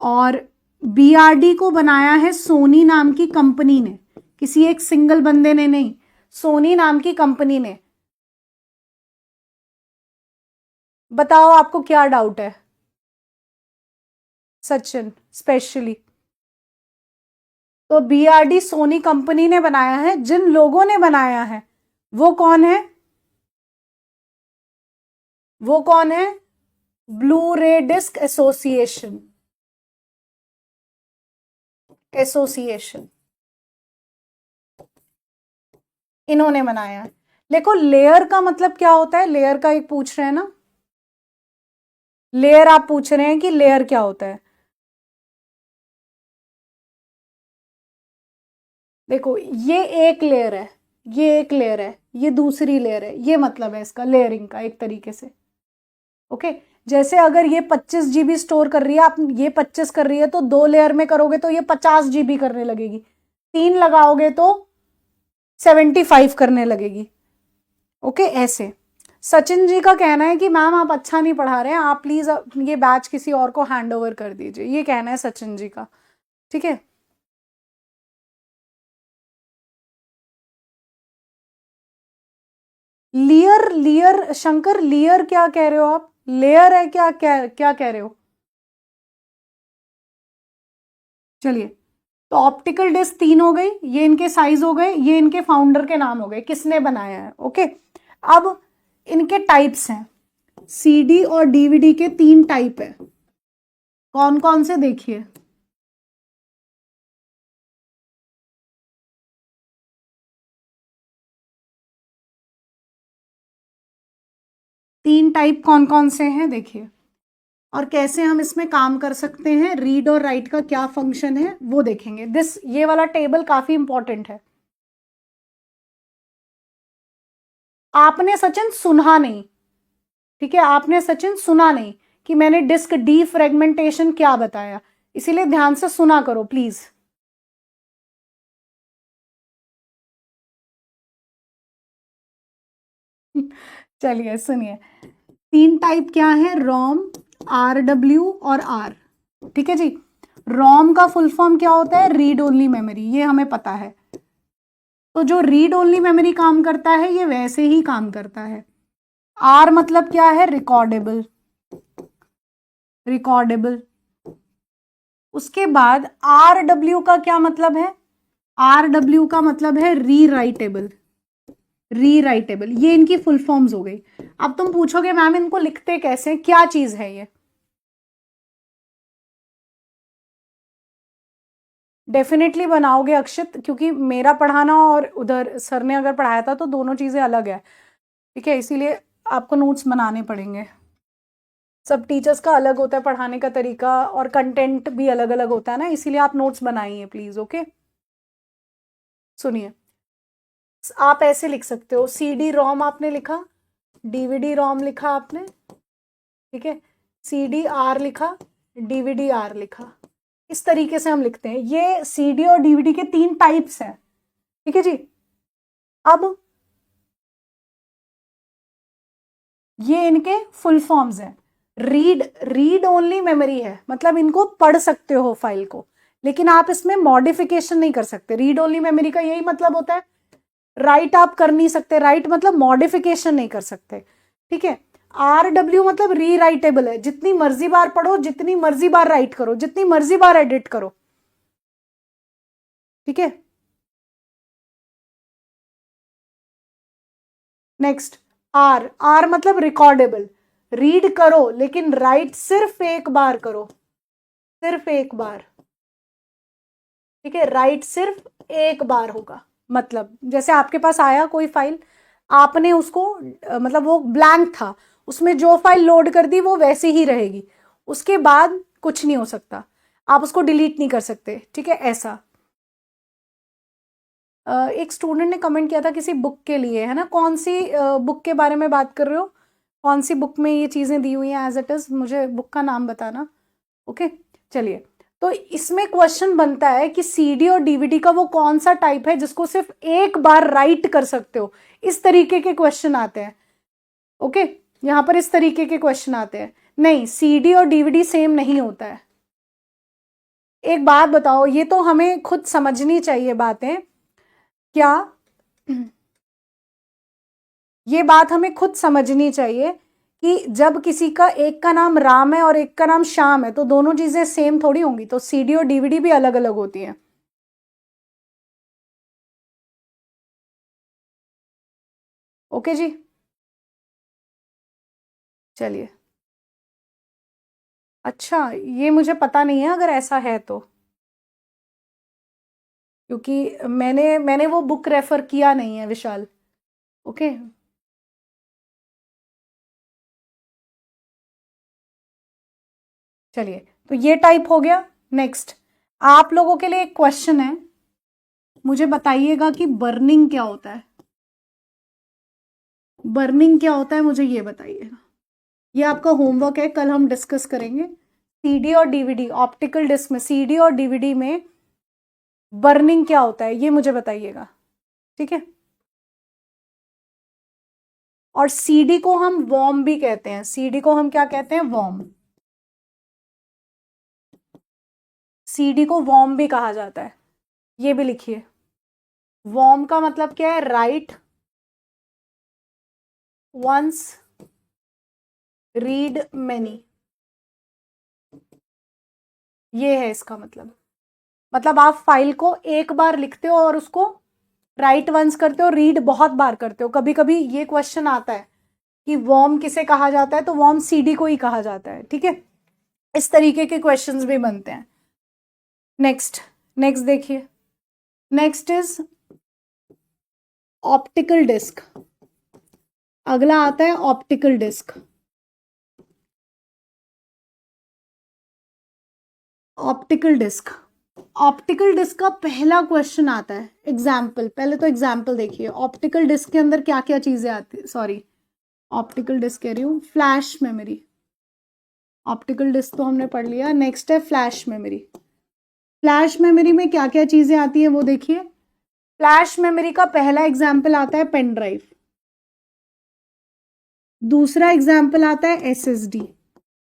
और बीआरडी को बनाया है सोनी नाम की कंपनी ने, किसी एक सिंगल बंदे ने नहीं, सोनी नाम की कंपनी ने। बताओ आपको क्या डाउट है सचिन स्पेशली। तो बीआरडी सोनी कंपनी ने बनाया है। जिन लोगों ने बनाया है वो कौन है, वो कौन है, ब्लू रे डिस्क एसोसिएशन, इन्होंने बनाया है। देखो लेयर का मतलब क्या होता है, लेयर का एक पूछ रहे हैं ना, लेयर आप पूछ रहे हैं कि लेयर क्या होता है। देखो ये एक लेयर है, ये एक लेयर है, ये दूसरी लेयर है, ये मतलब है इसका लेयरिंग का एक तरीके से। ओके, जैसे अगर ये 25 GB स्टोर कर रही है, आप ये 25 कर रही है, तो 2 लेयर में करोगे तो ये 50 GB करने लगेगी, 3 लगाओगे तो 75 करने लगेगी। ओके, ऐसे सचिन जी का कहना है कि मैम आप अच्छा नहीं पढ़ा रहे हैं, आप प्लीज ये बैच किसी और को हैंड ओवर कर दीजिए, ये कहना है सचिन जी का। ठीक है, लियर लियर शंकर, लियर क्या कह रहे हो आप? लेयर है क्या, क्या क्या कह रहे हो? चलिए, तो ऑप्टिकल डिस्क 3 हो गई, ये इनके साइज हो गए, ये इनके फाउंडर के नाम हो गए, किसने बनाया है। ओके, अब इनके टाइप्स हैं, सीडी और डीवीडी के 3 टाइप है। कौन कौन से देखिए? तीन टाइप कौन कौन से हैं देखिए, और कैसे हम इसमें काम कर सकते हैं, रीड और राइट का क्या फंक्शन है वो देखेंगे। ये वाला टेबल काफी इंपॉर्टेंट है। आपने सचिन सुना नहीं, ठीक है, आपने सचिन सुना नहीं कि मैंने डिस्क डी फ्रेगमेंटेशन क्या बताया, इसीलिए ध्यान से सुना करो प्लीज। चलिए सुनिए, 3 टाइप क्या है, रोम, आर डब्ल्यू और आर। ठीक है जी, रोम का फुल फॉर्म क्या होता है, रीड ओनली मेमोरी, ये हमें पता है। तो जो रीड ओनली मेमोरी काम करता है ये वैसे ही काम करता है। आर मतलब क्या है, रिकॉर्डेबल, रिकॉर्डेबल। उसके बाद आर डब्ल्यू का क्या मतलब है, आर डब्ल्यू का मतलब है री राइटेबल, री राइटेबल, ये इनकी फुल फॉर्म्स हो गई। अब तुम पूछोगे मैम इनको लिखते कैसे, क्या चीज है ये? डेफिनेटली बनाओगे अक्षित, क्योंकि मेरा पढ़ाना और उधर सर ने अगर पढ़ाया था तो दोनों चीजें अलग है। ठीक है, इसीलिए आपको नोट्स बनाने पड़ेंगे। सब टीचर्स का अलग होता है पढ़ाने का तरीका, और कंटेंट भी अलग अलग होता है ना, इसीलिए आप नोट्स बनाइए प्लीज। ओके, सुनिए, आप ऐसे लिख सकते हो, सीडी रोम आपने लिखा, डीवीडी रोम लिखा आपने, ठीक है, सीडी आर लिखा, डीवीडी आर लिखा, इस तरीके से हम लिखते हैं। ये सीडी और डीवीडी के 3 टाइप्स हैं। ठीक है जी, अब ये इनके फुल फॉर्म्स हैं। रीड, रीड ओनली मेमोरी है, मतलब इनको पढ़ सकते हो फाइल को, लेकिन आप इसमें मॉडिफिकेशन नहीं कर सकते। रीड ओनली मेमोरी का यही मतलब होता है। राइट आप कर नहीं सकते, राइट मतलब मॉडिफिकेशन नहीं कर सकते। ठीक है, आर डब्ल्यू मतलब री राइटेबल है, जितनी मर्जी बार पढ़ो, जितनी मर्जी बार राइट करो, जितनी मर्जी बार एडिट करो। ठीक है, नेक्स्ट, आर, आर मतलब रिकॉर्डेबल, रीड करो लेकिन राइट सिर्फ एक बार करो, सिर्फ एक बार। ठीक है, राइट सिर्फ एक बार होगा, मतलब जैसे आपके पास आया कोई फाइल, आपने उसको मतलब वो ब्लैंक था, उसमें जो फाइल लोड कर दी वो वैसे ही रहेगी, उसके बाद कुछ नहीं हो सकता, आप उसको डिलीट नहीं कर सकते। ठीक है, ऐसा। एक स्टूडेंट ने कमेंट किया था किसी बुक के लिए, है ना, कौन सी बुक के बारे में बात कर रहे हो, कौन सी बुक में ये चीजें दी हुई हैं एज इट इज, मुझे बुक का नाम बताना। ओके, चलिए, तो इसमें क्वेश्चन बनता है कि सीडी और डीवीडी का वो कौन सा टाइप है जिसको सिर्फ एक बार राइट कर सकते हो, इस तरीके के क्वेश्चन आते हैं। ओके, यहां पर इस तरीके के क्वेश्चन आते हैं। नहीं, सीडी और डीवीडी सेम नहीं होता है। एक बात बताओ, ये तो हमें खुद समझनी चाहिए बातें, क्या ये बात हमें खुद समझनी चाहिए कि जब किसी का एक का नाम राम है और एक का नाम श्याम है तो दोनों चीजें सेम थोड़ी होंगी, तो सीडी और डीवीडी भी अलग अलग होती हैं। ओके जी, चलिए, अच्छा, ये मुझे पता नहीं है अगर ऐसा है तो, क्योंकि मैंने वो बुक रेफर किया नहीं है विशाल। ओके, चलिए, तो ये टाइप हो गया। नेक्स्ट, आप लोगों के लिए एक क्वेश्चन है, मुझे बताइएगा कि बर्निंग क्या होता है, बर्निंग क्या होता है मुझे ये बताइएगा। ये आपका होमवर्क है, कल हम डिस्कस करेंगे। सीडी और डीवीडी, ऑप्टिकल डिस्क में सीडी और डीवीडी में बर्निंग क्या होता है ये मुझे बताइएगा। ठीक है, और सीडी को हम वॉर्म भी कहते हैं। सीडी को हम क्या कहते हैं? वॉर्म। सीडी को वॉर्म भी कहा जाता है, ये भी लिखिए। वॉर्म का मतलब क्या है? राइट वंस, रीड मेनी, ये है इसका मतलब। मतलब आप फाइल को एक बार लिखते हो और उसको राइट वंस करते हो, रीड बहुत बार करते हो। कभी कभी ये क्वेश्चन आता है कि वॉर्म किसे कहा जाता है, तो वॉर्म सीडी को ही कहा जाता है। ठीक है, इस तरीके के क्वेश्चंस भी बनते हैं। नेक्स्ट नेक्स्ट देखिए, नेक्स्ट इज ऑप्टिकल डिस्क। अगला आता है optical disc. Optical disc, optical disc का पहला क्वेश्चन आता है एग्जाम्पल। पहले तो एग्जाम्पल देखिए, ऑप्टिकल डिस्क के अंदर क्या क्या चीजें आती है। सॉरी, ऑप्टिकल डिस्क कह रही हूँ, फ्लैश मेमोरी। ऑप्टिकल डिस्क तो हमने पढ़ लिया। नेक्स्ट है फ्लैश मेमोरी। फ्लैश मेमोरी में क्या क्या चीजें आती है वो देखिए। फ्लैश मेमोरी का पहला एग्जाम्पल आता है पेन ड्राइव। दूसरा एग्जाम्पल आता है एसएसडी।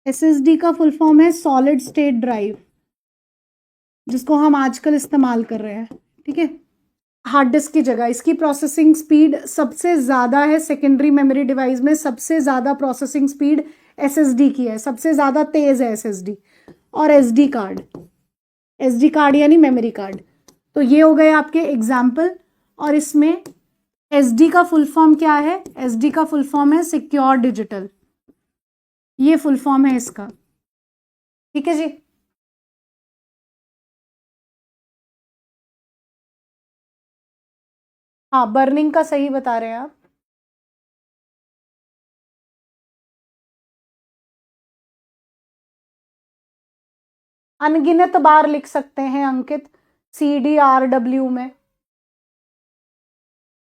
एसएसडी का फुल फॉर्म है सॉलिड स्टेट ड्राइव, जिसको हम आजकल इस्तेमाल कर रहे हैं। ठीक है, हार्ड डिस्क की जगह। इसकी प्रोसेसिंग स्पीड सबसे ज्यादा है सेकेंडरी मेमोरी डिवाइस में। सबसे ज्यादा प्रोसेसिंग स्पीड एसएसडी की है, सबसे ज्यादा तेज है एसएसडी। और एसडी कार्ड, एसडी कार्ड यानी मेमोरी कार्ड। तो ये हो गए आपके एग्जाम्पल। और इसमें एसडी का फुल फॉर्म क्या है? एसडी का फुल फॉर्म है सिक्योर डिजिटल, ये फुल फॉर्म है इसका। ठीक है जी। हाँ, बर्निंग का सही बता रहे हैं आप। अनगिनत बार लिख सकते हैं अंकित, CDRW में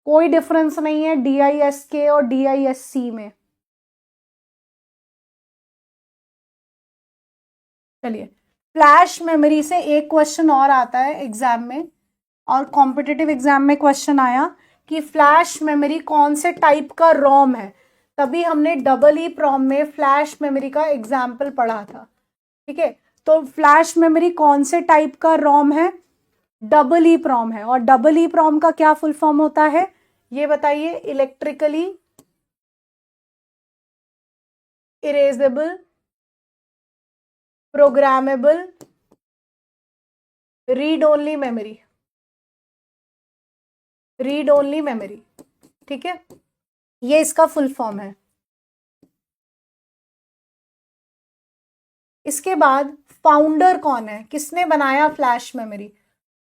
कोई डिफरेंस नहीं है DISK और DISC में। चलिए, फ्लैश मेमोरी से एक क्वेश्चन और आता है एग्जाम में, और कॉम्पिटिटिव एग्जाम में क्वेश्चन आया कि फ्लैश मेमोरी कौन से टाइप का रोम है। तभी हमने डबल ई प्रॉम में फ्लैश मेमोरी का एग्जाम्पल पढ़ा था। ठीक है, तो फ्लैश मेमोरी कौन से टाइप का रोम है? डबल ई प्रॉम है। और डबल ई प्रॉम का क्या फुल फॉर्म होता है ये बताइए? Electrically erasable programmable read only memory. Read only memory, ठीक है, ये इसका फुल फॉर्म है। इसके बाद फाउंडर कौन है, किसने बनाया फ्लैश मेमोरी?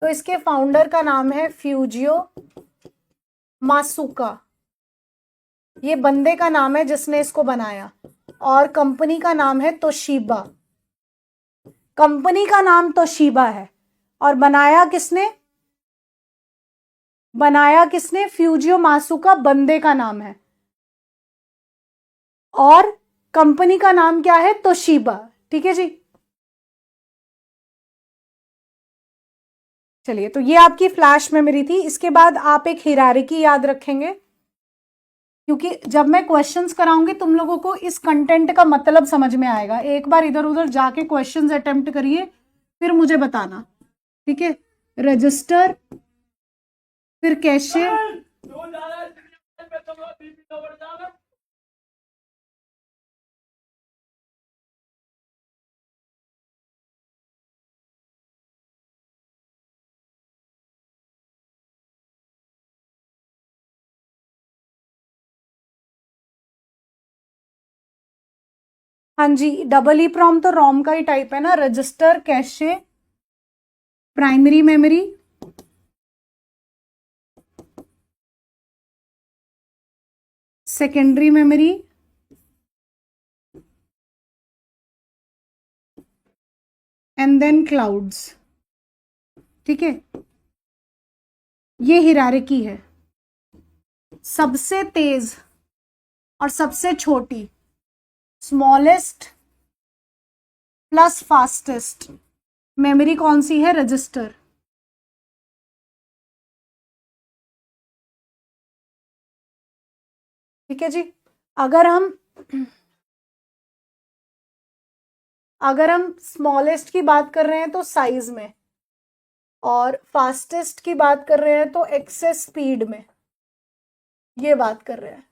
तो इसके फाउंडर का नाम है फ्यूजियो मासुका। ये बंदे का नाम है जिसने इसको बनाया। और कंपनी का नाम है तोशिबा। कंपनी का नाम तोशिबा है। और बनाया किसने? बनाया किसने? फ्यूजियो मासुका बंदे का नाम है। और कंपनी का नाम क्या है? तोशिबा। ठीक है जी। चलिए, तो ये आपकी फ्लैश मेमोरी थी। इसके बाद आप एक हिरारिकी याद रखेंगे, क्योंकि जब मैं क्वेश्चंस कराऊंगी तुम लोगों को इस कंटेंट का मतलब समझ में आएगा। एक बार इधर उधर जाके क्वेश्चंस अटेम्प्ट करिए, फिर मुझे बताना। ठीक है, रजिस्टर, फिर कैशे, हाँ जी, डबल ई प्रॉम तो रोम का ही टाइप है ना। Register, cache, primary memory, secondary memory, and then clouds. ठीक है, ये हिरारिकी है। सबसे तेज और सबसे छोटी, स्मॉलेस्ट प्लस फास्टेस्ट मेमोरी कौन सी है? रजिस्टर। ठीक है जी। अगर हम स्मॉलेस्ट की बात कर रहे हैं तो साइज में, और फास्टेस्ट की बात कर रहे हैं तो एक्सेस स्पीड में, ये बात कर रहे हैं।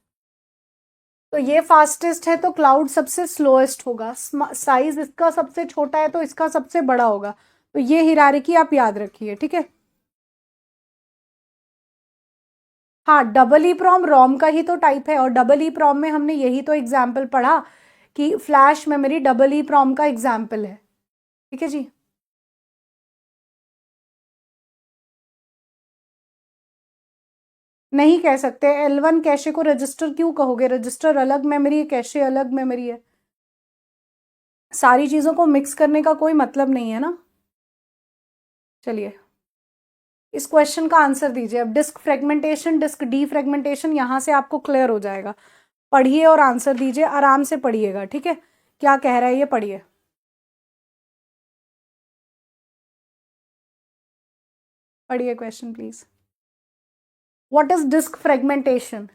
तो ये फास्टेस्ट है तो क्लाउड सबसे स्लोएस्ट होगा, साइज इसका सबसे छोटा है तो इसका सबसे बड़ा होगा। तो ये हिरारिकी आप याद रखिए, ठीक है। हाँ, डबल ई प्रॉम रोम का ही तो टाइप है, और डबल ई प्रॉम में हमने यही तो एग्जाम्पल पढ़ा कि flash memory double E PROM का एग्जाम्पल है, ठीक है जी। नहीं कह सकते, L1 कैशे को रजिस्टर क्यों कहोगे? रजिस्टर अलग मेमोरी है, कैशे अलग मेमोरी है। सारी चीजों को मिक्स करने का कोई मतलब नहीं है ना। चलिए, इस क्वेश्चन का आंसर दीजिए अब। Disk fragmentation, disk defragmentation, यहां से आपको क्लियर हो जाएगा। पढ़िए और आंसर दीजिए, आराम से पढ़िएगा, ठीक है। क्या कह रहा है ये पढ़िए। पढ़िए question please. What is disk fragmentation?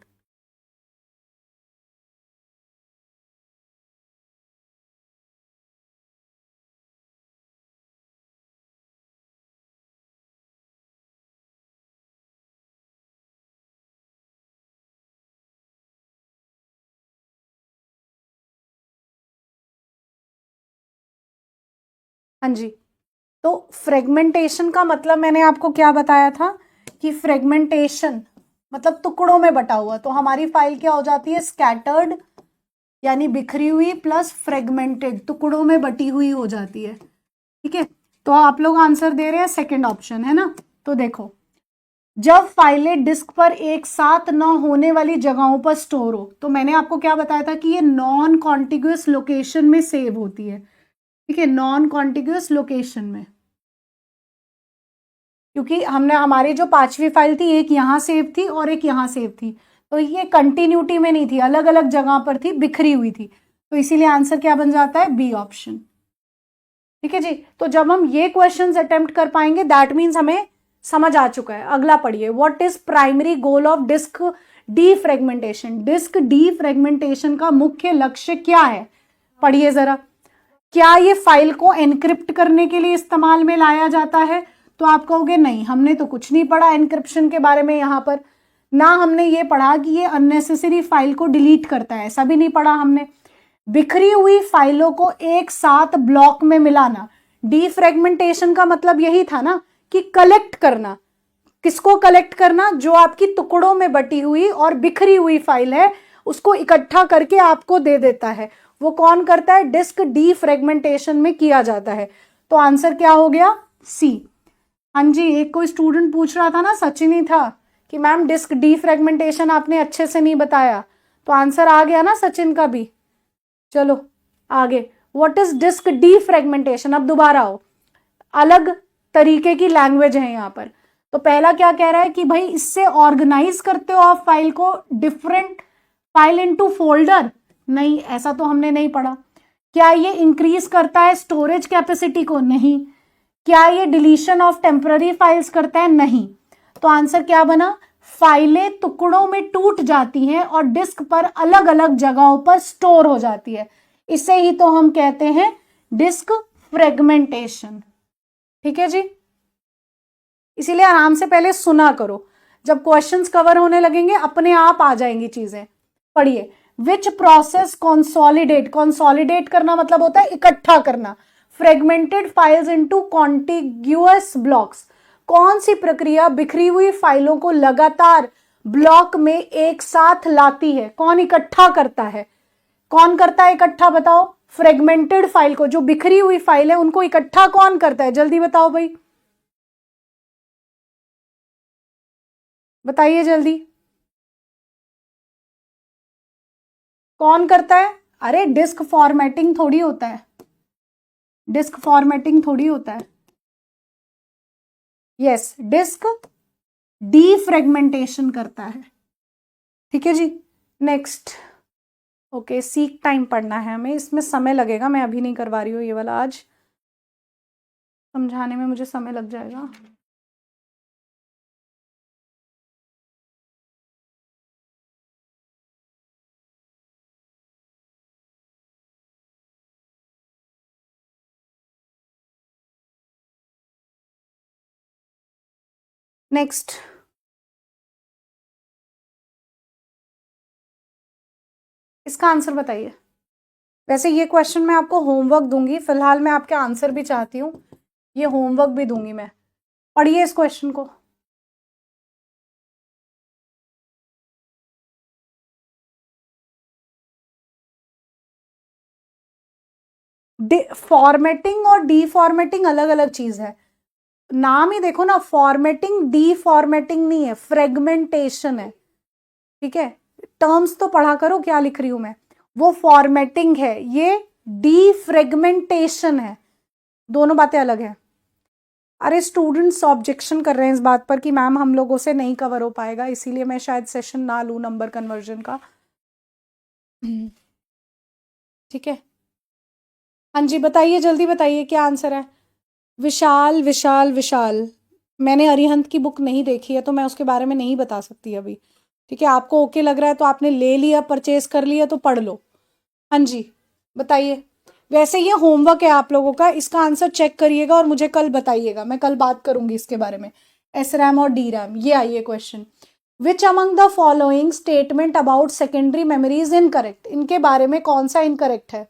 हाँ जी। तो फ्रेगमेंटेशन का मतलब मैंने आपको क्या बताया था कि फ्रेगमेंटेशन मतलब टुकड़ों में बटा हुआ। तो हमारी फाइल क्या हो जाती है? स्कैटर्ड, यानी बिखरी हुई, प्लस फ्रेगमेंटेड, टुकड़ों में बटी हुई हो जाती है, ठीक है। तो आप लोग आंसर दे रहे हैं सेकंड ऑप्शन, है ना। तो देखो, जब फाइलें डिस्क पर एक साथ न होने वाली जगहों पर स्टोर हो, तो मैंने आपको क्या बताया था कि ये नॉन कॉन्टिग्यूअस लोकेशन में सेव होती है, ठीक है, नॉन कॉन्टिग्यूअस लोकेशन में। क्योंकि हमने हमारी जो पांचवी फाइल थी, एक यहां सेव थी और एक यहां सेव थी, तो ये कंटिन्यूटी में नहीं थी, अलग अलग जगह पर थी, बिखरी हुई थी। तो इसीलिए आंसर क्या बन जाता है? बी ऑप्शन, ठीक है जी। तो जब हम ये क्वेश्चंस अटेम्प्ट कर पाएंगे, दैट मीन्स हमें समझ आ चुका है। अगला पढ़िए। What is primary goal of disk defragmentation? Disk defragmentation का मुख्य लक्ष्य क्या है? पढ़िए जरा। क्या ये फाइल को एनक्रिप्ट करने के लिए इस्तेमाल में लाया जाता है? तो आप कहोगे नहीं, हमने तो कुछ नहीं पढ़ा एनक्रिप्शन के बारे में यहां पर। ना हमने ये पढ़ा कि ये अननेसेसरी फाइल को डिलीट करता है, ऐसा भी नहीं पढ़ा हमने। बिखरी हुई फाइलों को एक साथ ब्लॉक में मिलाना, डीफ्रेगमेंटेशन का मतलब यही था ना कि कलेक्ट करना। किसको कलेक्ट करना? जो आपकी टुकड़ों में बटी हुई और बिखरी हुई फाइल है, उसको इकट्ठा करके आपको दे देता है। वो कौन करता है? डिस्क डीफ्रेगमेंटेशन में किया जाता है। तो आंसर क्या हो गया? सी। हाँ जी, एक कोई स्टूडेंट पूछ रहा था ना, सचिन ही था, कि मैम डिस्क डीफ्रेगमेंटेशन आपने अच्छे से नहीं बताया। तो आंसर आ गया ना सचिन का भी। चलो आगे। What is disk defragmentation? अब दोबारा आओ, अलग तरीके की लैंग्वेज है यहां पर। तो पहला क्या कह रहा है कि भाई इससे ऑर्गेनाइज करते हो आप फाइल को, डिफरेंट फाइल इनटू फोल्डर। नहीं, ऐसा तो हमने नहीं पढ़ा। क्या ये इंक्रीज करता है स्टोरेज कैपेसिटी को? नहीं। क्या ये डिलीशन ऑफ टेम्पररी फाइल्स करता है? नहीं। तो आंसर क्या बना? फाइलें टुकड़ों में टूट जाती हैं और डिस्क पर अलग अलग जगहों पर स्टोर हो जाती है। इसे ही तो हम कहते हैं डिस्क फ्रेगमेंटेशन, ठीक है जी। इसीलिए आराम से पहले सुना करो, जब क्वेश्चंस कवर होने लगेंगे अपने आप आ जाएंगी चीजें। पढ़िए। विच प्रोसेस कॉन्सोलिडेट, कॉन्सोलिडेट करना मतलब होता है इकट्ठा करना, fragmented files into contiguous blocks. कौन सी प्रक्रिया बिखरी हुई फाइलों को लगातार ब्लॉक में एक साथ लाती है? कौन इकट्ठा करता है? कौन करता है इकट्ठा? बताओ। फ्रेगमेंटेड फाइल को, जो बिखरी हुई फाइल है, उनको इकट्ठा कौन करता है? जल्दी बताओ भाई, बताइए जल्दी। कौन करता है? अरे डिस्क फॉर्मेटिंग थोड़ी होता है, डिस्क फॉर्मेटिंग थोड़ी होता है। यस, डिस्क डीफ्रेगमेंटेशन करता है, ठीक है जी। नेक्स्ट। ओके, सीक टाइम पढ़ना है हमें, इसमें समय लगेगा, मैं अभी नहीं करवा रही हूँ ये वाला, आज समझाने में मुझे समय लग जाएगा। नेक्स्ट, इसका आंसर बताइए। वैसे ये क्वेश्चन मैं आपको होमवर्क दूंगी, फिलहाल मैं आपके आंसर भी चाहती हूँ, ये होमवर्क भी दूंगी मैं। पढ़िए इस क्वेश्चन को। फॉर्मेटिंग और डीफॉर्मेटिंग अलग अलग चीज है। नाम ही देखो ना, फॉर्मेटिंग डीफॉर्मेटिंग नहीं है, फ्रेगमेंटेशन है। ठीक है, टर्म्स तो पढ़ा करो, क्या लिख रही हूं मैं। वो फॉर्मेटिंग है, ये डीफ्रेगमेंटेशन है, दोनों बातें अलग है। अरे स्टूडेंट्स ऑब्जेक्शन कर रहे हैं इस बात पर कि मैम हम लोगों से नहीं कवर हो पाएगा, इसीलिए मैं शायद सेशन ना लूं नंबर कन्वर्जन का। ठीक है, हाँ जी बताइए, जल्दी बताइए क्या आंसर है। विशाल विशाल विशाल, मैंने अरिहंत की बुक नहीं देखी है तो मैं उसके बारे में नहीं बता सकती अभी। ठीक है, आपको ओके लग रहा है तो आपने ले लिया, परचेज कर लिया तो पढ़ लो। हाँ जी बताइए। वैसे ये होमवर्क है आप लोगों का, इसका आंसर चेक करिएगा और मुझे कल बताइएगा, मैं कल बात करूंगी इसके बारे में। एस रैम और डी रैम, ये आइए question. Which among the following statement about secondary memory is incorrect, इनके बारे में कौन सा इनकरेक्ट है।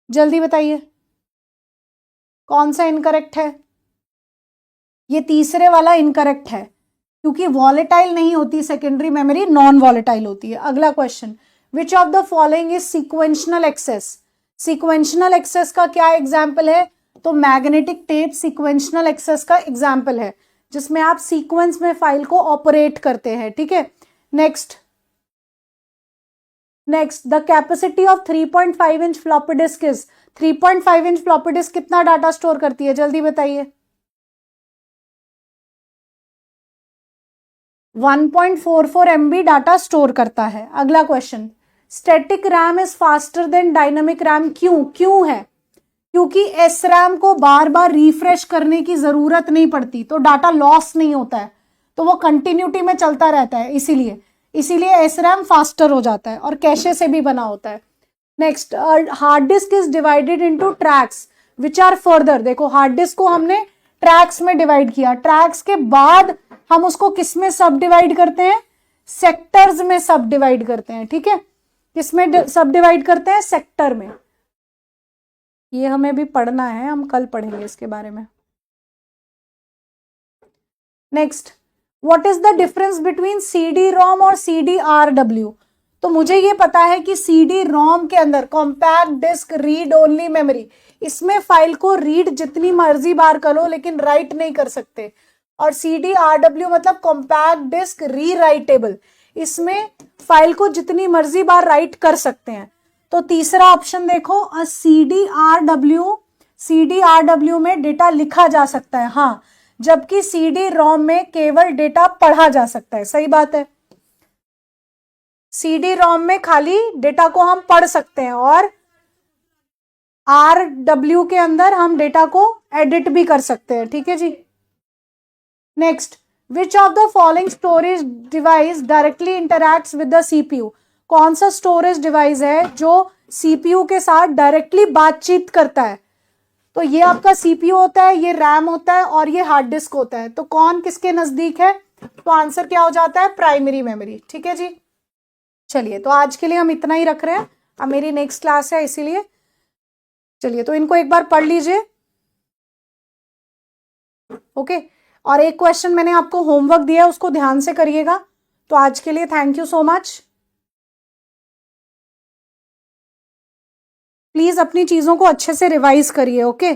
जल्दी बताइए, कौन सा इनकरेक्ट है। ये तीसरे वाला इनकरेक्ट है, क्योंकि वॉलेटाइल नहीं होती सेकेंडरी मेमोरी, नॉन वॉलेटाइल होती है। अगला question, which of the following is sequential access. Sequential access का क्या एग्जाम्पल है, तो मैग्नेटिक टेप सिक्वेंशनल एक्सेस का एग्जाम्पल है, जिसमें आप सीक्वेंस में फाइल को ऑपरेट करते हैं। ठीक है, next next, the capacity of 3.5 inch floppy disk is. 3.5 inch floppy disk कितना डाटा स्टोर करती है, जल्दी बताइए। 1.44 MB डाटा स्टोर करता है। अगला question, static RAM is faster than dynamic RAM, क्यों, क्यों है। क्योंकि एस रैम को बार बार रिफ्रेश करने की जरूरत नहीं पड़ती, तो डाटा लॉस नहीं होता है, तो वो कंटिन्यूटी में चलता रहता है, इसीलिए इसीलिए एस रैम फास्टर हो जाता है और कैशे से भी बना होता है। Next, hard disk is divided into tracks which are further. देखो हार्ड डिस्क को हमने ट्रैक्स में डिवाइड किया, ट्रैक्स के बाद हम उसको किस में सब डिवाइड करते हैं, सेक्टर्स में सब डिवाइड करते हैं। ठीक है, किसमें सब डिवाइड करते हैं, सेक्टर में। ये हमें भी पढ़ना है, हम कल पढ़ेंगे इसके बारे में। Next, what is the difference between CD ROM और CD-RW। तो मुझे ये पता है कि CD ROM के अंदर compact disc read only memory, इसमें फाइल को रीड जितनी मर्जी बार करो लेकिन राइट नहीं कर सकते। और CD-RW मतलब कॉम्पैक्ट डिस्क री राइटेबल, इसमें फाइल को जितनी मर्जी बार राइट कर सकते हैं। तो तीसरा ऑप्शन देखो, CD-RW में डेटा लिखा जा सकता है, हाँ, जबकि CD-ROM में केवल डेटा पढ़ा जा सकता है। सही बात है, CD-ROM में खाली डेटा को हम पढ़ सकते हैं और RW के अंदर हम डेटा को एडिट भी कर सकते हैं। ठीक है जी, next, which of the following storage device directly interacts with the CPU। कौन सा स्टोरेज डिवाइस है जो CPU के साथ डायरेक्टली बातचीत करता है। तो ये आपका CPU होता है, ये रैम होता है और ये हार्ड डिस्क होता है। तो कौन किसके नजदीक है, तो आंसर क्या हो जाता है, प्राइमरी मेमोरी। ठीक है जी, चलिए तो आज के लिए हम इतना ही रख रहे हैं, अब मेरी नेक्स्ट क्लास है इसीलिए। चलिए तो इनको एक बार पढ़ लीजिए, ओके। और एक क्वेश्चन मैंने आपको होमवर्क दिया है, उसको ध्यान से करिएगा। तो आज के लिए thank you so much. Please अपनी चीजों को अच्छे से रिवाइज करिए, ओके।